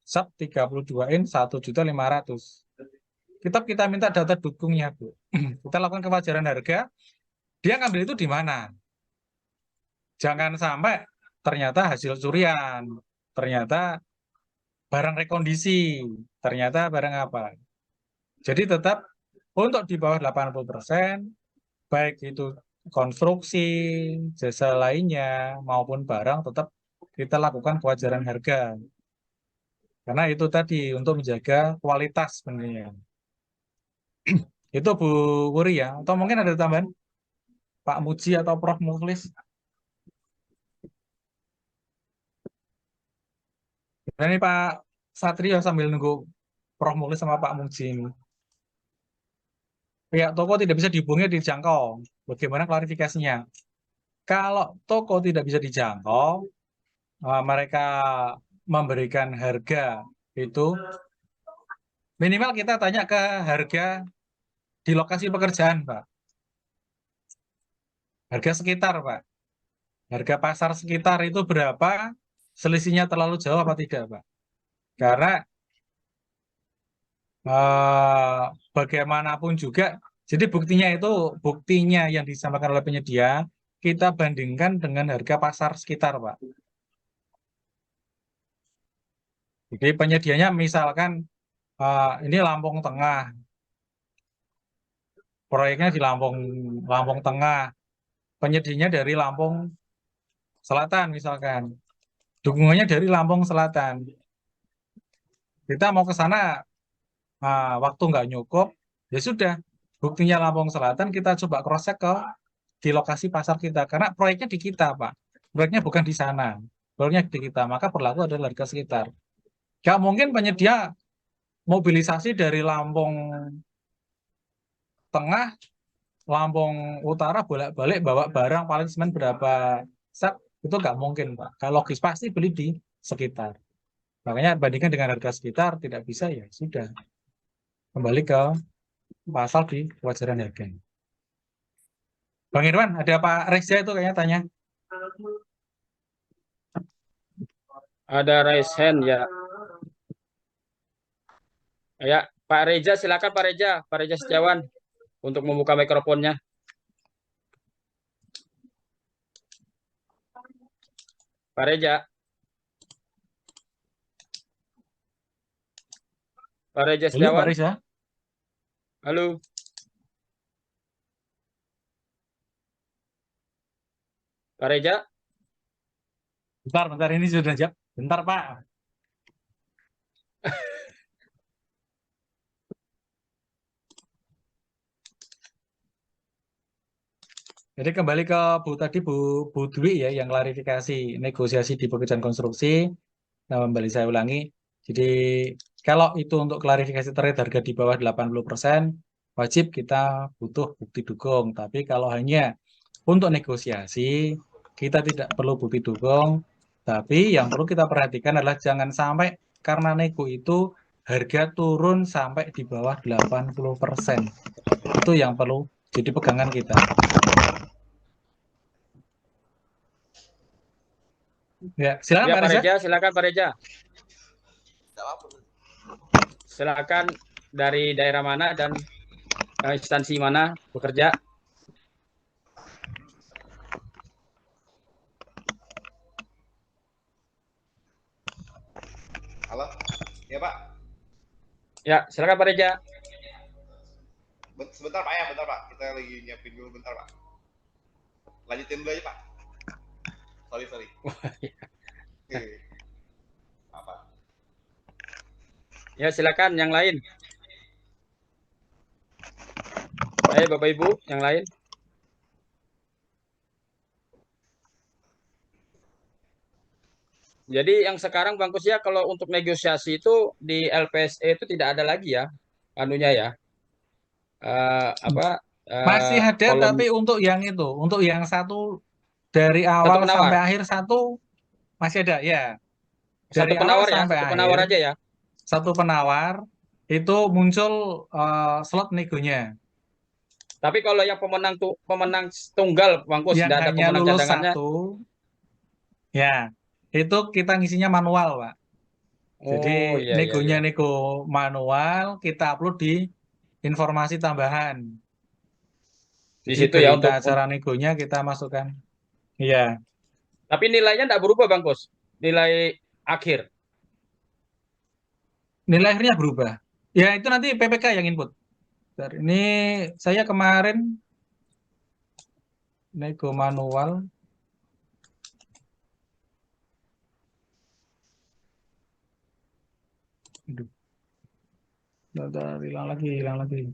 Sharp 32 in 1.500.000. Kita minta data dukungnya, Bu. Kita lakukan kewajaran harga. Dia ngambil itu di mana? Jangan sampai ternyata hasil curian, ternyata barang rekondisi, ternyata barang apa. Jadi tetap untuk di bawah 80%, baik itu konstruksi, jasa lainnya, maupun barang, tetap kita lakukan kewajaran harga. Karena itu tadi, untuk menjaga kualitas sebenarnya. Itu Bu Wuri ya. Atau mungkin ada tambahan Pak Muji atau Prof. Muflis. Nah, ini Pak Satrio sambil nunggu Prof. Muflis sama Pak Muji ini. Pihak toko tidak bisa dihubungi, dijangkau. Bagaimana klarifikasinya? Kalau toko tidak bisa dijangkau, mereka memberikan harga itu minimal kita tanya ke harga di lokasi pekerjaan, Pak. Harga sekitar, Pak. Harga pasar sekitar itu berapa? Selisihnya terlalu jauh apa tidak, Pak? Karena bagaimanapun juga, jadi buktinya yang disampaikan oleh penyedia, kita bandingkan dengan harga pasar sekitar, Pak. Jadi penyedianya misalkan ini Lampung Tengah, proyeknya di Lampung Tengah, penyedianya dari Lampung Selatan misalkan, dukungannya dari Lampung Selatan. Kita mau ke sana, waktu nggak cukup, ya sudah, buktinya Lampung Selatan kita coba cross-check di lokasi pasar kita, karena proyeknya di kita, Pak. Proyeknya bukan di sana, proyeknya di kita, maka berlaku adalah harga sekitar. Gak mungkin penyedia mobilisasi dari Lampung Tengah, Lampung Utara bolak-balik bawa barang paling semen berapa sak, itu nggak mungkin, Pak. Kalau logis pasti beli di sekitar. Makanya bandingkan dengan harga sekitar, tidak bisa ya sudah. Kembali ke pasal di kewajaran harga. Bang Irwan, ada Pak Reza itu kayaknya tanya. Ada raise hand ya. Ya, Pak Reza, silakan Pak Reza. Pak Reza Setiawan untuk membuka mikrofonnya. Pak Reza. Pak Reza Halo, Pak Setiawan. Reza. Halo. Pak Reza. Bentar, ini sudah jawab. Bentar, Pak. Jadi kembali ke Bu tadi Bu Dwi ya yang klarifikasi negosiasi di pekerjaan konstruksi. kembali saya ulangi. Jadi kalau itu untuk klarifikasi terkait harga di bawah 80%, wajib kita butuh bukti dukung. Tapi kalau hanya untuk negosiasi, kita tidak perlu bukti dukung. Tapi yang perlu kita perhatikan adalah jangan sampai karena nego itu harga turun sampai di bawah 80%. Itu yang perlu jadi pegangan kita. Ya, silakan Ya, Pak Pak Reza. Reja, silakan Pak Reja. Silakan dari daerah mana dan instansi mana bekerja. Halo, ya Pak. Ya, silakan Pak Reja. Sebentar Pak ya, bentar Pak. Kita lagi nyiapin dulu bentar Pak. Lanjutin dulu aja Pak. Sorry. Apa? Ya, silakan yang lain. Ayo Bapak Ibu, yang lain. Jadi yang sekarang Bang Kus ya, kalau untuk negosiasi itu di LPSE itu tidak ada lagi ya, anunya ya, apa Masih ada, kolom tapi untuk yang itu, untuk yang satu dari satu awal penawar, sampai akhir satu masih ada, ya. satu Dari awal penawar ya, sampai satu penawar akhir, aja ya. satu penawar itu muncul slot negonya. Tapi kalau yang pemenang tunggal Bang Kus, Yang tidak ada hanya pemenang lulus cadangannya. satu, ya, itu kita ngisinya manual, Pak. Jadi Oh iya iya negonya iya. nego manual, kita upload di informasi tambahan. Di Jadi situ ya berita untuk acara negonya kita masukkan. Iya, tapi nilainya tidak berubah Bang Kus. Nilai akhir. nilai akhirnya berubah. Ya itu nanti PPK yang input. Bentar, ini saya kemarin nego manual. Aduh, bentar, hilang lagi.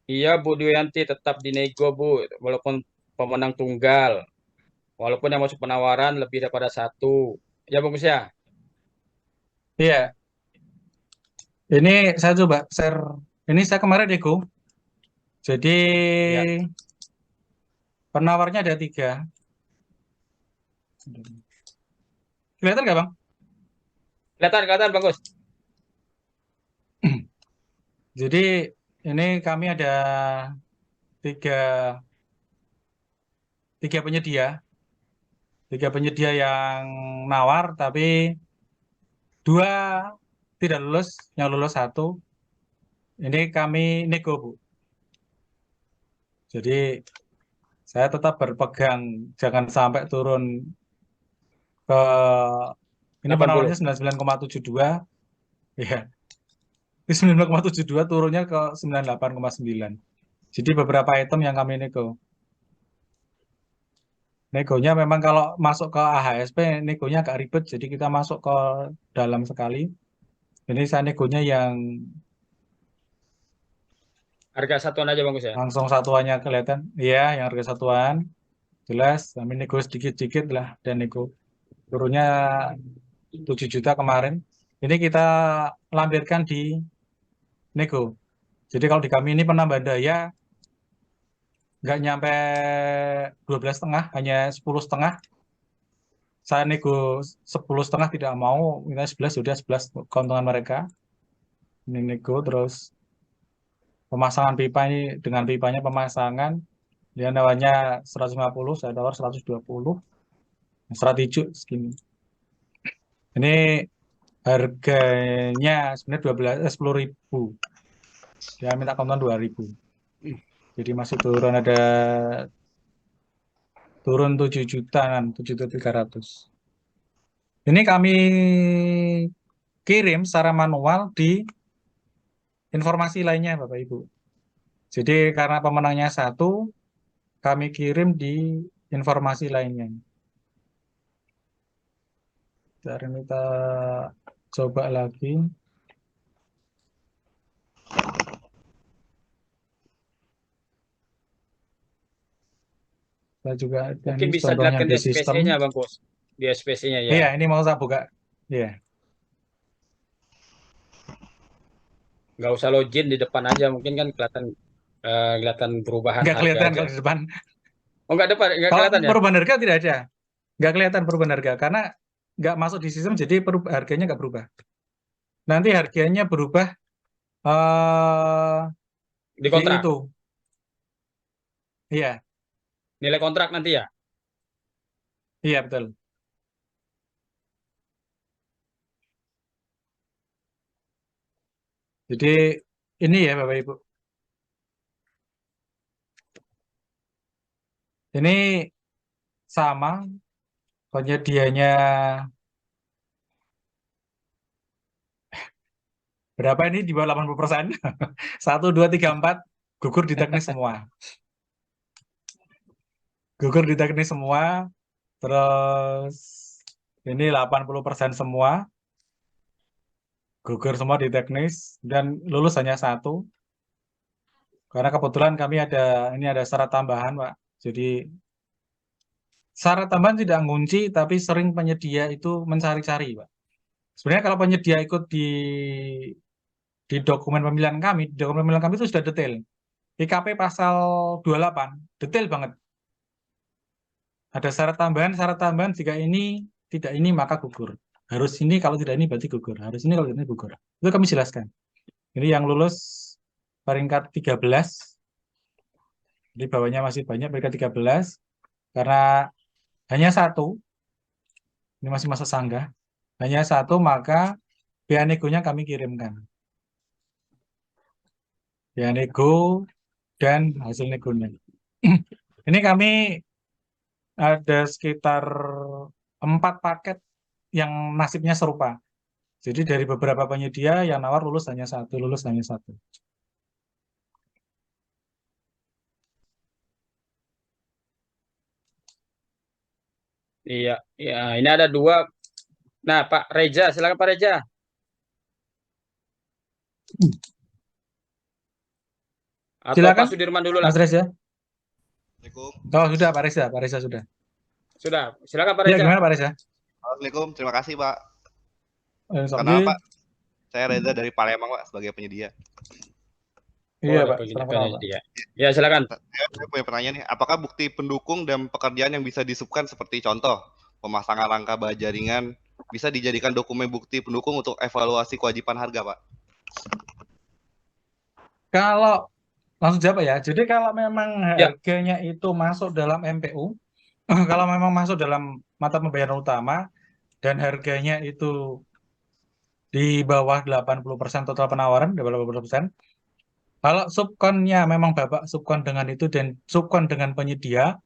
Iya Bu Dwianti tetap dinego Bu, walaupun pemenang tunggal, walaupun yang masuk penawaran lebih daripada satu. Ya Bang Kus ya. Iya, ini saya coba share. Ini saya kemarin nego. Jadi Ya. penawarnya ada 3. Kelihatan nggak, Bang? Kelihatan Bang Kus. Jadi ini kami ada tiga penyedia, yang nawar, tapi 2 tidak lulus, yang lulus 1. Ini kami nego, Bu. Jadi saya tetap berpegang jangan sampai turun ke ini 80. penawarnya 99,72, ya. Di 99,72 turunnya ke 98,9. Jadi beberapa item yang kami nego. Negonya memang kalau masuk ke AHSP, negonya agak ribet, jadi kita masuk ke dalam sekali. Ini saya negonya yang Harga satuan aja Bang Kus ya. langsung satuannya kelihatan. Iya, yang harga satuan. Jelas, kami nego sedikit-sedikit lah, dan nego turunnya 7 juta kemarin. Ini kita lampirkan di nego. Jadi kalau di kami ini penambah daya nggak nyampe 12,5, hanya 10,5. Saya nego 10,5 tidak mau, kita 11 sudah 11 keuntungan mereka. Ini nego terus pemasangan pipa ini dengan pipanya pemasangan dia nawarnya 150, saya tawar 120. Serat hijau segini. Ini harganya sebenarnya 10.000. Dia minta keuntungan 2.000. Jadi masih turun, ada turun 7 jutaan, 7.300. Ini kami kirim secara manual di informasi lainnya, Bapak Ibu. Jadi karena pemenangnya 1, kami kirim di informasi lainnya. Jadi kita coba lagi. Saya juga Mungkin ini bisa contohnya dilihatkan di di sistem. SPC-nya, Bang Kus. Di SPC-nya ya. Iya, ini mau saya buka. Iya. Nggak usah login di depan aja, mungkin kan kelihatan perubahan Nggak harga kelihatan aja. kalau di depan. Oh, nggak Kalau kelihatan ya? perubahan harga tidak ada. Nggak kelihatan perubahan harga karena nggak masuk di sistem, jadi harganya nggak berubah. Nanti harganya berubah Di di kontrak, itu. Iya, nilai kontrak nanti ya. iya betul. Jadi ini ya Bapak Ibu. Ini sama penyedianya berapa ini di bawah 80%. 1, 2, 3, 4 gugur di teknis semua. Gugur di teknis semua. Terus ini 80% semua. Gugur semua di teknis dan lulus hanya 1. Karena kebetulan kami ini ada syarat tambahan, Pak. Jadi syarat tambahan tidak ngunci, tapi sering penyedia itu mencari-cari, Pak. Sebenarnya kalau penyedia ikut di dokumen pemilihan kami, di dokumen pemilihan kami itu sudah detail. IKP pasal 28, detail banget. Ada syarat tambahan jika ini tidak ini maka gugur. Harus ini kalau tidak ini berarti gugur. Harus ini kalau tidak ini gugur. Itu kami jelaskan. Ini yang lulus peringkat 13. Di bawahnya masih banyak peringkat 13. Karena hanya 1. Ini masih masa sanggah. Hanya 1 maka biaya negonya kami kirimkan. Biaya nego dan hasil negonya. Ini kami ada sekitar 4 paket yang nasibnya serupa. Jadi dari beberapa penyedia yang nawar lulus hanya 1, lulus hanya 1. Iya, ya. Ini ada 2. Nah, Pak Reza, silakan Pak Reza. Atau Silakan, Pak Sudirman dulu lah. Mas Reza. Assalamualaikum. Oh sudah Pak Reza sudah. Sudah, silakan Pak Ya Reza. gimana Pak Reza? Assalamualaikum, terima kasih Pak. Sambil. Kenapa Pak? Saya Reza dari Palembang Pak, sebagai penyedia. Iya Oh, Pak, begini salam kan kenal, Pak. dia. Ya, silakan. Saya punya pertanyaan nih, apakah bukti pendukung dan pekerjaan yang bisa disubkan seperti contoh pemasangan rangka baja jaringan bisa dijadikan dokumen bukti pendukung untuk evaluasi kewajiban harga, Pak? Kalau langsung jawab ya. Jadi kalau memang Ya. harganya itu masuk dalam MPU, kalau memang masuk dalam mata pembayaran utama dan harganya itu di bawah 80% total penawaran, di bawah 80%. Kalau subkonnya memang Bapak subkon dengan itu dan subkon dengan penyedia,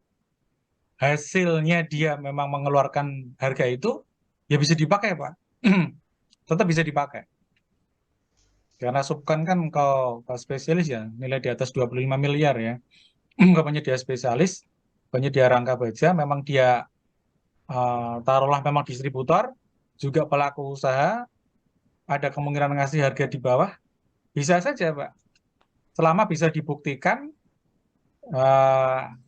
hasilnya dia memang mengeluarkan harga itu, ya bisa dipakai Pak. Tetap bisa dipakai. Karena subkon kan kalau spesialis ya nilai di atas 25 miliar ya. Kalau penyedia spesialis, penyedia rangka baja memang dia taruhlah memang distributor, juga pelaku usaha, ada kemungkinan ngasih harga di bawah, bisa saja Pak. Selama bisa dibuktikan,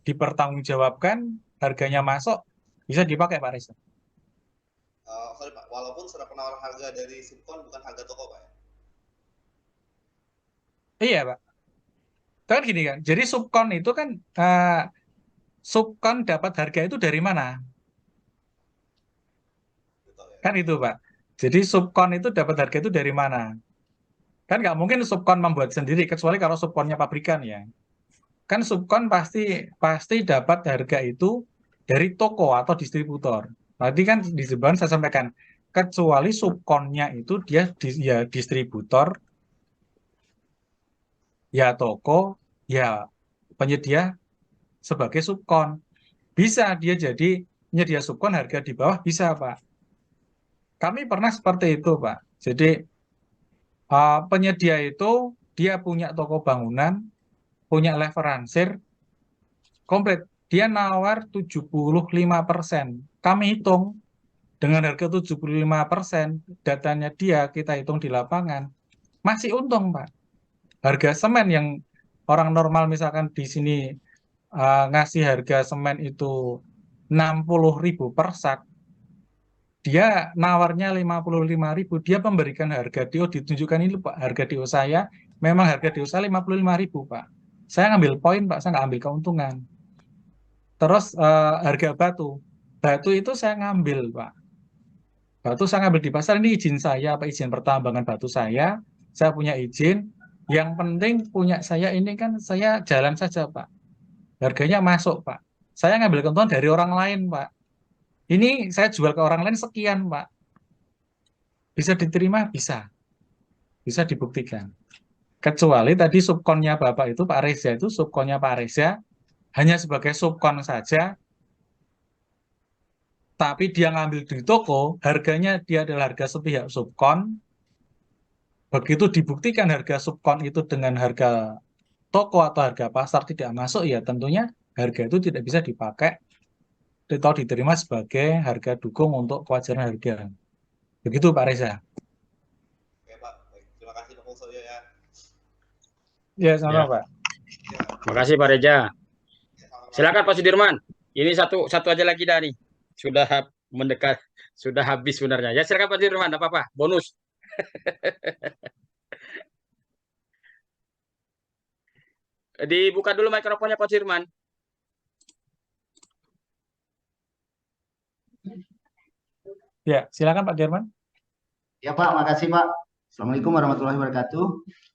dipertanggungjawabkan, harganya masuk, bisa dipakai Pak Reza. Sorry Pak, walaupun surat penawaran harga dari subkon bukan harga toko Pak ya? Iya Pak. Kan gini kan, jadi subkon itu kan, subkon dapat harga itu dari mana? Betul ya. Kan itu Pak. Jadi subkon itu dapat harga itu dari mana? Kan nggak mungkin subkon membuat sendiri, kecuali kalau subkonnya pabrikan ya. Kan subkon pasti dapat harga itu dari toko atau distributor. Tadi kan di sebelah saya sampaikan, kecuali subkonnya itu dia ya distributor, ya toko, ya penyedia sebagai subkon. Bisa dia jadi penyedia subkon harga di bawah, bisa Pak. Kami pernah seperti itu Pak. Jadi penyedia itu dia punya toko bangunan, punya leveransir, komplit. Dia nawar 75%. Kami hitung dengan harga 75%, datanya dia kita hitung di lapangan, masih untung Pak. Harga semen yang orang normal misalkan di sini ngasih harga semen itu 60.000 per sak, dia nawarnya 55.000, dia memberikan harga DO, ditunjukkan ini Pak, harga DO saya, memang harga DO saya 55.000 Pak. Saya ngambil poin Pak, saya nggak ambil keuntungan. Terus harga batu itu saya ngambil Pak. Batu saya ngambil di pasar, ini izin saya, apa izin pertambangan batu saya punya izin. Yang penting punya saya ini kan saya jalan saja Pak. Harganya masuk Pak. Saya ngambil keuntungan dari orang lain Pak. Ini saya jual ke orang lain sekian Pak. Bisa diterima? Bisa. Bisa dibuktikan. Kecuali tadi subkonnya Bapak itu, Pak Reza itu, subkonnya Pak Reza hanya sebagai subkon saja, tapi dia ngambil di toko, harganya dia adalah harga sepihak subkon. Begitu dibuktikan harga subkon itu dengan harga toko atau harga pasar tidak masuk, ya tentunya harga itu tidak bisa dipakai atau diterima sebagai harga dukung untuk kewajaran harga. Begitu Pak Reza. Oke Pak, baik. Terima kasih Pak Kusoyo ya. Ya, sama Ya. Pak. Terima kasih Pak Reja. Sama-sama. Silakan Pak Sudirman. Ini satu aja lagi dah nih. Sudah mendekat, sudah habis sebenarnya. Ya silakan Pak Sudirman, apa apa? Bonus. Dibuka dulu mikrofonnya Pak Sudirman. Ya, silakan Pak Jerman. Ya Pak, makasih Pak. Assalamualaikum warahmatullahi wabarakatuh.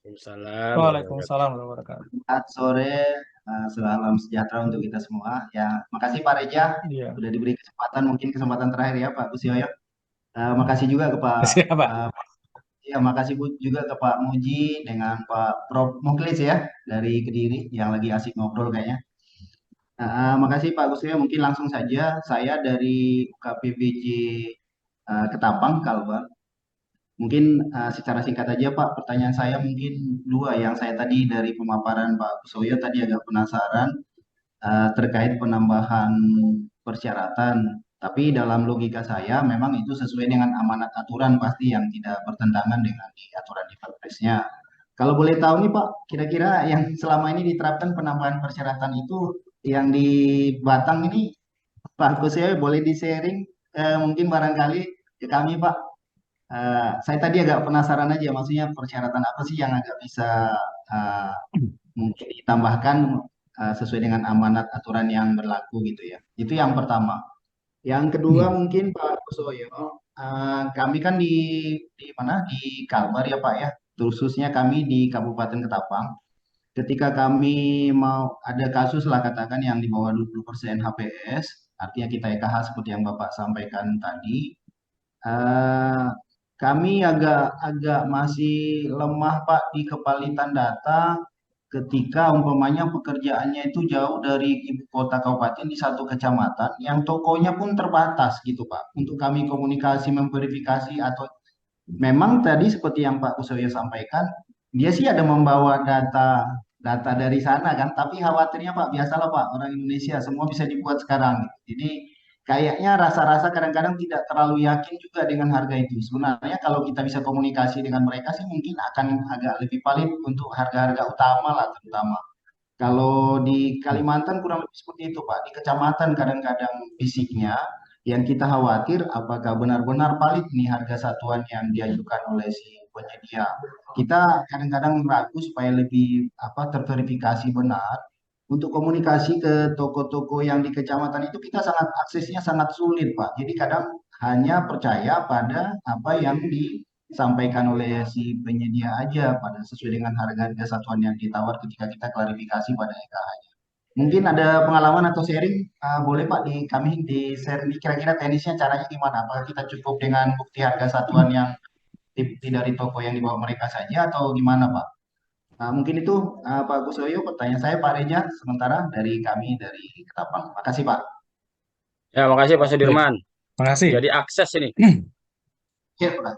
Waalaikumsalam. Waalaikumsalam warahmatullahi wabarakatuh. Selamat sore, salam sejahtera untuk kita semua. Ya, makasih Pak Reja Iya. sudah diberi kesempatan, mungkin kesempatan terakhir ya Pak Kusioyo. Makasih juga ke Pak. Siapa? Ya, makasih juga ke Pak Muji dengan Pak Prof Muklis ya dari Kediri yang lagi asik ngobrol kayaknya. Makasih Pak Kusioyo. Mungkin langsung saja saya dari UKPBJ Ketapang, Kalbar. Mungkin secara singkat aja Pak, pertanyaan saya mungkin dua. Yang saya tadi dari pemaparan Pak Kusoyo tadi agak penasaran terkait penambahan persyaratan. Tapi dalam logika saya memang itu sesuai dengan amanat aturan pasti yang tidak bertentangan dengan aturan di Perpresnya. Kalau boleh tahu nih Pak, kira-kira yang selama ini diterapkan penambahan persyaratan itu yang di Batang ini Pak Kusoyo boleh di-sharing mungkin barangkali ke kami Pak. Saya tadi agak penasaran aja, maksudnya persyaratan apa sih yang agak bisa uh, mungkin ditambahkan sesuai dengan amanat aturan yang berlaku gitu ya. Itu yang pertama. Yang kedua mungkin Pak Kusoyo, kami kan di mana di Kalbar ya Pak ya, khususnya kami di Kabupaten Ketapang. Ketika kami mau ada kasus lah katakan yang di bawah 20% HPS, artinya kita EKH seperti yang Bapak sampaikan tadi. Kami agak masih lemah Pak di kepalitan data ketika umpamanya pekerjaannya itu jauh dari ibu kota kabupaten di satu kecamatan yang tokonya pun terbatas gitu Pak. Untuk kami komunikasi memverifikasi atau memang tadi seperti yang Pak Kusoyo sampaikan, dia sih ada membawa data dari sana kan, tapi khawatirnya Pak, biasalah Pak, orang Indonesia semua bisa dibuat sekarang. Jadi kayaknya rasa-rasa kadang-kadang tidak terlalu yakin juga dengan harga itu. Sebenarnya kalau kita bisa komunikasi dengan mereka sih mungkin akan agak lebih valid untuk harga-harga utama lah terutama. Kalau di Kalimantan kurang lebih seperti itu Pak. Di kecamatan kadang-kadang fisiknya yang kita khawatir apakah benar-benar valid nih harga satuan yang diajukan oleh si penyedia. Kita kadang-kadang ragu supaya lebih terverifikasi benar. Untuk komunikasi ke toko-toko yang di kecamatan itu kita aksesnya sangat sulit Pak. Jadi kadang hanya percaya pada apa yang disampaikan oleh si penyedia aja pada sesuai dengan harga-harga satuan yang ditawar ketika kita klarifikasi pada EKH-nya. Mungkin ada pengalaman atau sharing, boleh Pak kami di share ini kira-kira teknisnya caranya gimana? Apakah kita cukup dengan bukti harga satuan yang dari toko yang dibawa mereka saja atau gimana Pak? Mungkin itu Pak Kusoyo, pertanyaan saya Pak Reja sementara dari kami dari Ketapang. Makasih Pak. Ya, makasih Pak Sudirman. Makasih. Jadi akses ini. Ya, Pak.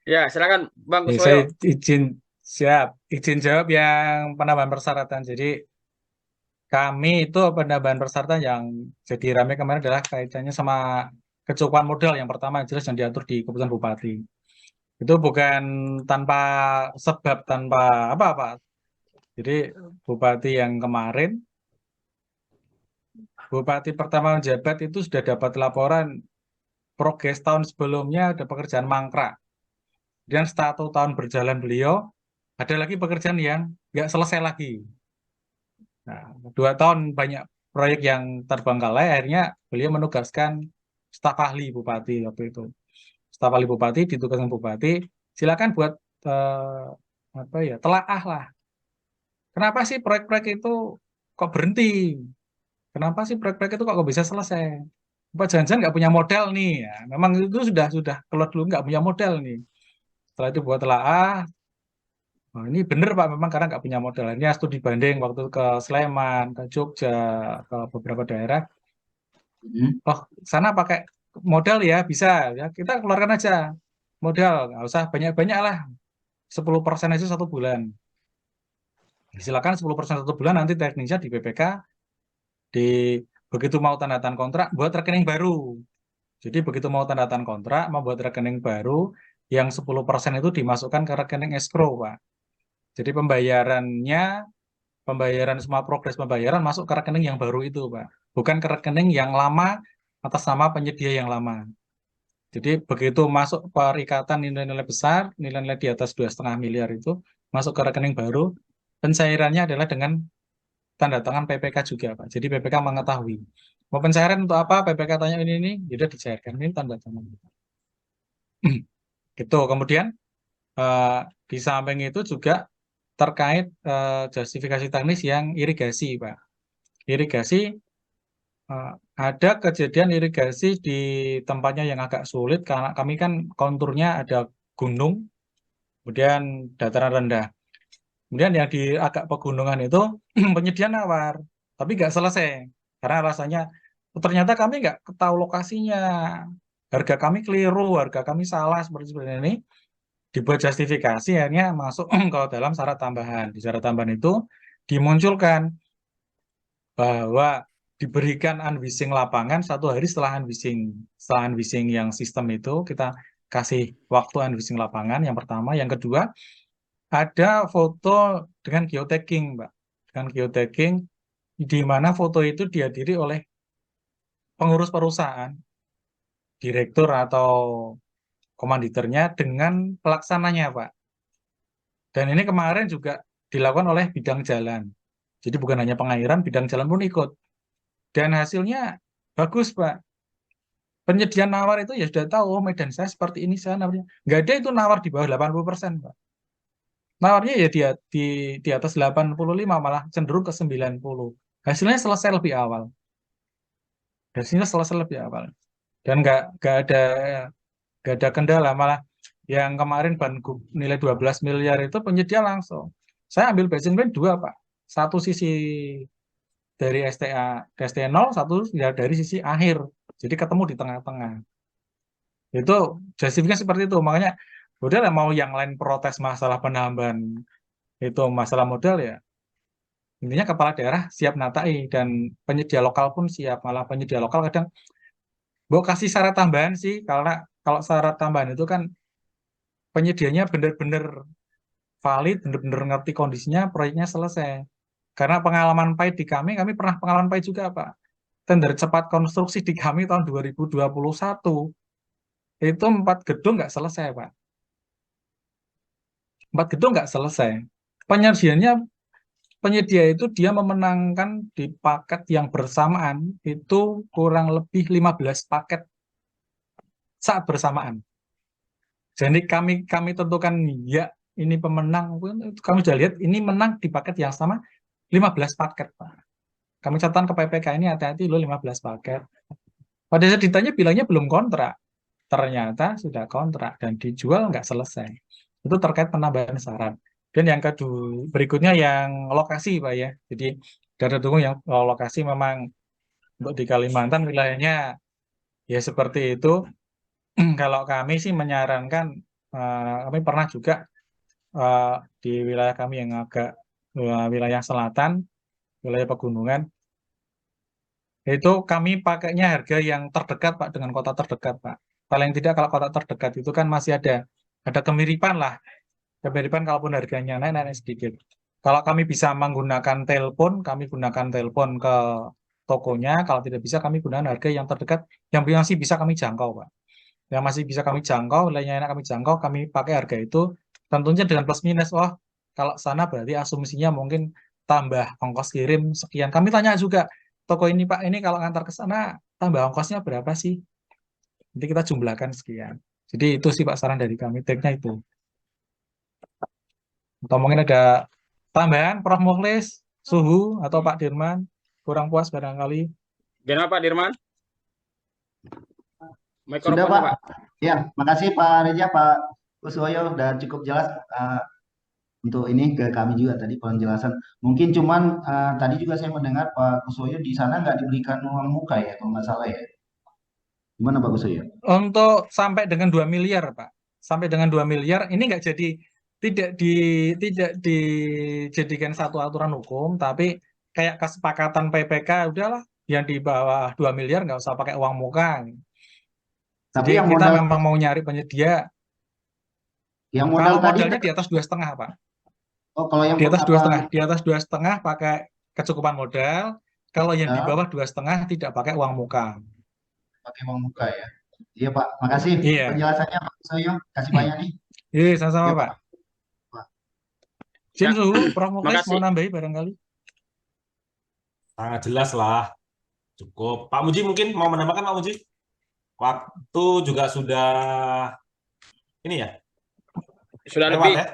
Ya, silakan Bang Saya Kusoyo. izin jawab yang penambahan persyaratan. Jadi kami itu penambahan persyaratan yang jadi ramai kemarin adalah kaitannya sama kecukupan modal yang pertama yang jelas yang diatur di keputusan Bupati. Itu bukan tanpa sebab, tanpa apa-apa. Jadi bupati yang kemarin, bupati pertama menjabat itu sudah dapat laporan progres tahun sebelumnya ada pekerjaan mangkrak. Dan setelah 1 tahun berjalan beliau, ada lagi pekerjaan yang nggak selesai lagi. Nah, 2 tahun banyak proyek yang terbengkalai, akhirnya beliau menugaskan staf ahli bupati waktu itu. Staf ahli bupati ditugaskan bupati, silakan buat apa ya, telaah lah. Kenapa sih proyek-proyek itu kok berhenti? Kenapa sih proyek-proyek itu kok bisa selesai? Apa jangan-jangan nggak punya modal nih? Ya, memang itu sudah keluar dulu nggak punya modal nih. Setelah itu buat telaah. Oh, ini bener Pak, memang karena nggak punya modal. Ini studi banding waktu ke Sleman, ke Jogja, ke beberapa daerah. Oh, sana pakai modal ya, bisa. Ya, kita keluarkan aja modal. Nggak usah banyak-banyak lah. 10% aja 1 bulan. Silakan 10% 1 bulan, nanti teknisnya di BPK, begitu mau tanda tangan kontrak, buat rekening baru. Jadi begitu mau tanda tangan kontrak, membuat rekening baru, yang 10% itu dimasukkan ke rekening escrow, Pak. Jadi pembayaran semua progres pembayaran masuk ke rekening yang baru itu, Pak. Bukan ke rekening yang lama atas nama penyedia yang lama. Jadi begitu masuk perikatan nilai-nilai besar, nilai-nilai di atas 2,5 miliar itu, masuk ke rekening baru, pencairannya adalah dengan tanda tangan PPK juga, Pak. Jadi PPK mengetahui. Mau pencairan untuk apa? PPK tanya ini, sudah dicairkan. Ini tanda tangan. Gitu. Kemudian di samping itu juga terkait justifikasi teknis yang irigasi, Pak. Irigasi, ada kejadian irigasi di tempatnya yang agak sulit karena kami kan konturnya ada gunung, kemudian dataran rendah. Kemudian yang di agak pegunungan itu penyedia nawar, tapi nggak selesai karena rasanya ternyata kami nggak tahu lokasinya, harga kami keliru, harga kami salah seperti ini. Dibuat justifikasi, akhirnya masuk ke dalam syarat tambahan. Di syarat tambahan itu dimunculkan bahwa diberikan unwissing lapangan 1 hari setelah unwissing. Setelah unwissing yang sistem itu kita kasih waktu unwissing lapangan yang pertama. Yang kedua, ada foto dengan geotagging, Mbak. Dengan geotagging di mana foto itu dihadiri oleh pengurus perusahaan, direktur atau komanditernya dengan pelaksananya, Pak. Dan ini kemarin juga dilakukan oleh bidang jalan. Jadi bukan hanya pengairan, bidang jalan pun ikut. Dan hasilnya bagus, Pak. Penyediaan nawar itu ya sudah tahu, oh medan saya seperti ini, saya nawarnya. Nggak ada itu nawar di bawah 80%, Pak. Nawarnya ya di atas 85, malah cenderung ke 90. Hasilnya selesai lebih awal. Hasilnya selesai lebih awal. Dan nggak ada kendala, malah yang kemarin Banggup nilai 12 miliar itu penyedia langsung. Saya ambil basin plan 2, Pak. Satu sisi dari STA 0, satu ya dari sisi akhir. Jadi ketemu di tengah-tengah. Itu justifikasinya seperti itu. Makanya udah lah, mau yang lain protes masalah penambahan itu masalah modal ya. Intinya kepala daerah siap natai dan penyedia lokal pun siap. Malah penyedia lokal kadang mau kasih syarat tambahan sih, karena kalau syarat tambahan itu kan penyedianya benar-benar valid, benar-benar ngerti kondisinya, proyeknya selesai. Karena pengalaman pahit di kami pernah pengalaman pahit juga, Pak. Tender cepat konstruksi di kami tahun 2021, itu 4 gedung nggak selesai, Pak. 4 gedung nggak selesai. Penyedia itu dia memenangkan di paket yang bersamaan, itu kurang lebih 15 paket saat bersamaan. Jadi kami tentukan ya ini pemenang, kami sudah lihat ini menang di paket yang sama 15 paket, Pak. Kami catatan ke PPK ini hati-hati lo 15 paket. Pada saat ditanya bilangnya belum kontrak. Ternyata sudah kontrak dan dijual nggak selesai. Itu terkait penambahan syarat. Dan yang kedua berikutnya yang lokasi, Pak ya. Jadi data dukung yang lokasi memang untuk di Kalimantan wilayahnya ya seperti itu. Kalau kami sih menyarankan, kami pernah juga di wilayah kami yang agak wilayah selatan, wilayah pegunungan, itu kami pakainya harga yang terdekat, Pak, dengan kota terdekat, Pak. Paling tidak kalau kota terdekat itu kan masih ada kemiripan lah. Kemiripan kalaupun harganya naik sedikit. Kalau kami bisa menggunakan telepon, kami gunakan telepon ke tokonya. Kalau tidak bisa, kami gunakan harga yang terdekat, yang masih bisa kami jangkau, Pak. Yang masih bisa kami jangkau, lainnya enak kami jangkau, kami pakai harga itu. Tentunya dengan plus minus. Oh, kalau sana berarti asumsinya mungkin tambah ongkos kirim sekian. Kami tanya juga, toko ini Pak, ini kalau ngantar ke sana, tambah ongkosnya berapa sih? Nanti kita jumlahkan sekian. Jadi itu sih Pak saran dari kami, triknya itu. Atau mungkin ada tambahan, Prof. Mukhlis, Suhu, atau Pak Dirman, kurang puas barangkali. Gimana Pak Dirman? Sudah Mikrofonnya Pak. Pak. Ya, makasih Pak Reja, Pak Kuswoyo, udah cukup jelas untuk ini ke kami juga tadi penjelasan. Mungkin cuman tadi juga saya mendengar Pak Kuswoyo di sana nggak diberikan uang muka ya, kalau nggak salah ya. Gimana Pak Kuswoyo? Untuk sampai dengan 2 miliar, Pak. Sampai dengan 2 miliar, ini nggak jadi, tidak dijadikan satu aturan hukum, tapi kayak kesepakatan PPK, udahlah, yang di bawah 2 miliar nggak usah pakai uang muka. Tapi Jadi yang kita modal, memang mau nyari penyedia. yang Kalau modal tadi, modalnya di atas 2,5, Pak. oh kalau yang Di atas apa 2,5, di atas 2,5 pakai kecukupan modal. Kalau yang di ya, bawah 2,5 tidak pakai uang muka. pakai uang muka ya. Iya Pak, makasih Iya. penjelasannya Pak Kuswoyo. Kasih banyak nih. Iya, sama-sama Ya Pak. Pak. Jin Ya, Suhu, Prof. Mukhlis makasih. mau nambahi barangkali? Sangat jelas lah. Cukup. Pak Muji mungkin mau menambahkan Pak Muji? Waktu juga sudah ini ya, Sudah lewat lebih. ya?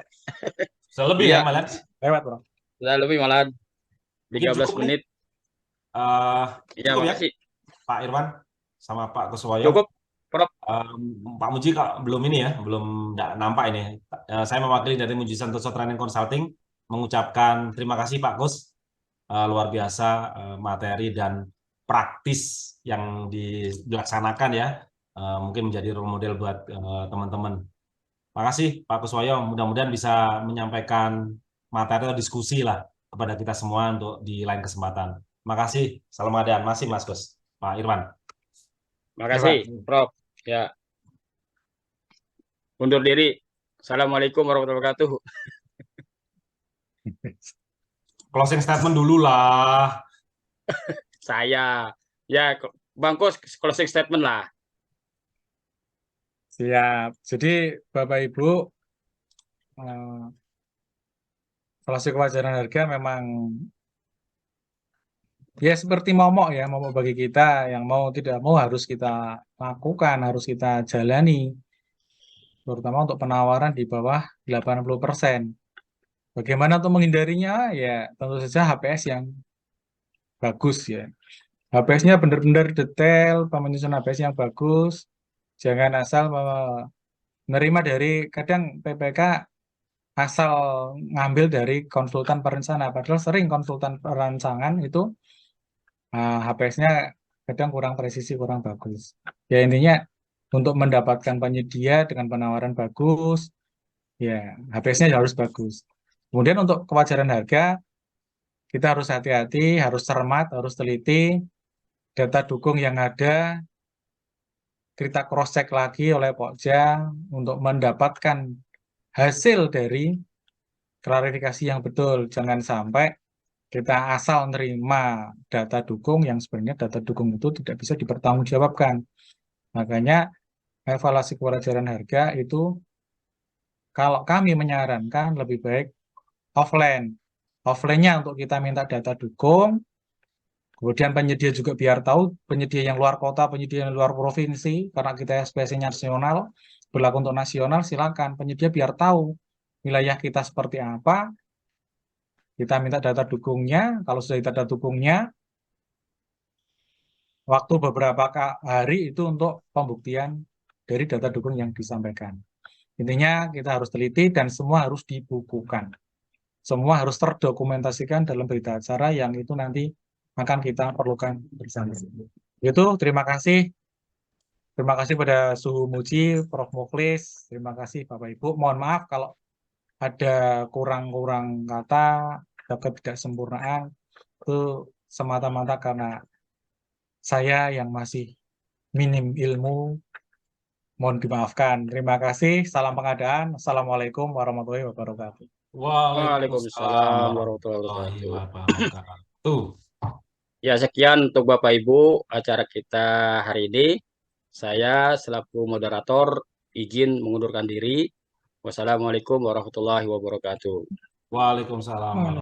Sudah lebih Iya. ya malah. Lewat, Bro. Sudah lebih malah Mungkin 13 cukup nih. menit. Iya, Cukup ya, makasih. Pak Irwan sama Pak Kuswoyo. Cukup, Prof. Pak Muji belum ini ya, belum nampak ini. Saya mewakili dari Muji Santoso Training Consulting mengucapkan terima kasih Pak Kus. Luar biasa materi dan praktis yang dilaksanakan ya. Mungkin menjadi role model buat teman-teman. Makasih Pak Kuswoyo, mudah-mudahan bisa menyampaikan materi atau diskusi lah kepada kita semua untuk di lain kesempatan. Makasih, salam adaan. Masih Mas Gus, Pak Irwan. Makasih, Prof. Ya. Undur diri. Assalamualaikum warahmatullahi wabarakatuh. Closing statement dulu lah. Saya. Ya, Bang Kus, closing statement lah. Siap. Jadi Bapak Ibu, evaluasi kewajaran harga memang ya seperti momok ya, momok bagi kita yang mau tidak mau harus kita lakukan, harus kita jalani. Terutama untuk penawaran di bawah 80%. Bagaimana untuk menghindarinya? Ya tentu saja HPS yang bagus ya. HPS-nya benar-benar detail, penyusunan HPS yang bagus. Jangan asal menerima dari, kadang PPK asal ngambil dari konsultan perencana. Padahal sering konsultan perancangan itu HPS-nya kadang kurang presisi, kurang bagus. Ya intinya untuk mendapatkan penyedia dengan penawaran bagus, ya HPS-nya harus bagus. Kemudian untuk kewajaran harga, kita harus hati-hati, harus cermat, harus teliti. Data dukung yang ada, kita cross-check lagi oleh Pokja untuk mendapatkan hasil dari klarifikasi yang betul. Jangan sampai kita asal nerima data dukung yang sebenarnya data dukung itu tidak bisa dipertanggungjawabkan. Makanya evaluasi kewajaran harga itu kalau kami menyarankan lebih baik offline. Offline-nya untuk kita minta data dukung, kemudian penyedia juga biar tahu, penyedia yang luar kota, penyedia yang luar provinsi, karena kita SPC-nya nasional, berlaku untuk nasional, silakan penyedia biar tahu wilayah kita seperti apa, kita minta data dukungnya, kalau sudah data dukungnya, waktu beberapa hari itu untuk pembuktian dari data dukung yang disampaikan. Intinya kita harus teliti dan semua harus dibukukan. Semua harus terdokumentasikan dalam berita acara yang itu nanti akan kita perlukan bersama. Itu terima kasih. Terima kasih pada Suhu Muji, Prof. Mukhlis. Terima kasih Bapak Ibu. Mohon maaf kalau ada kurang-kurang kata, ada ketidaksempurnaan. Itu semata-mata karena saya yang masih minim ilmu. Mohon dimaafkan. Terima kasih. Salam pengadaan. Assalamualaikum warahmatullahi wabarakatuh. Waalaikumsalam warahmatullahi warahmatullahi wabarakatuh. wabarakatuh. Ya, sekian untuk Bapak Ibu acara kita hari ini. Saya selaku moderator izin mengundurkan diri. Wassalamualaikum warahmatullahi wabarakatuh. Waalaikumsalam.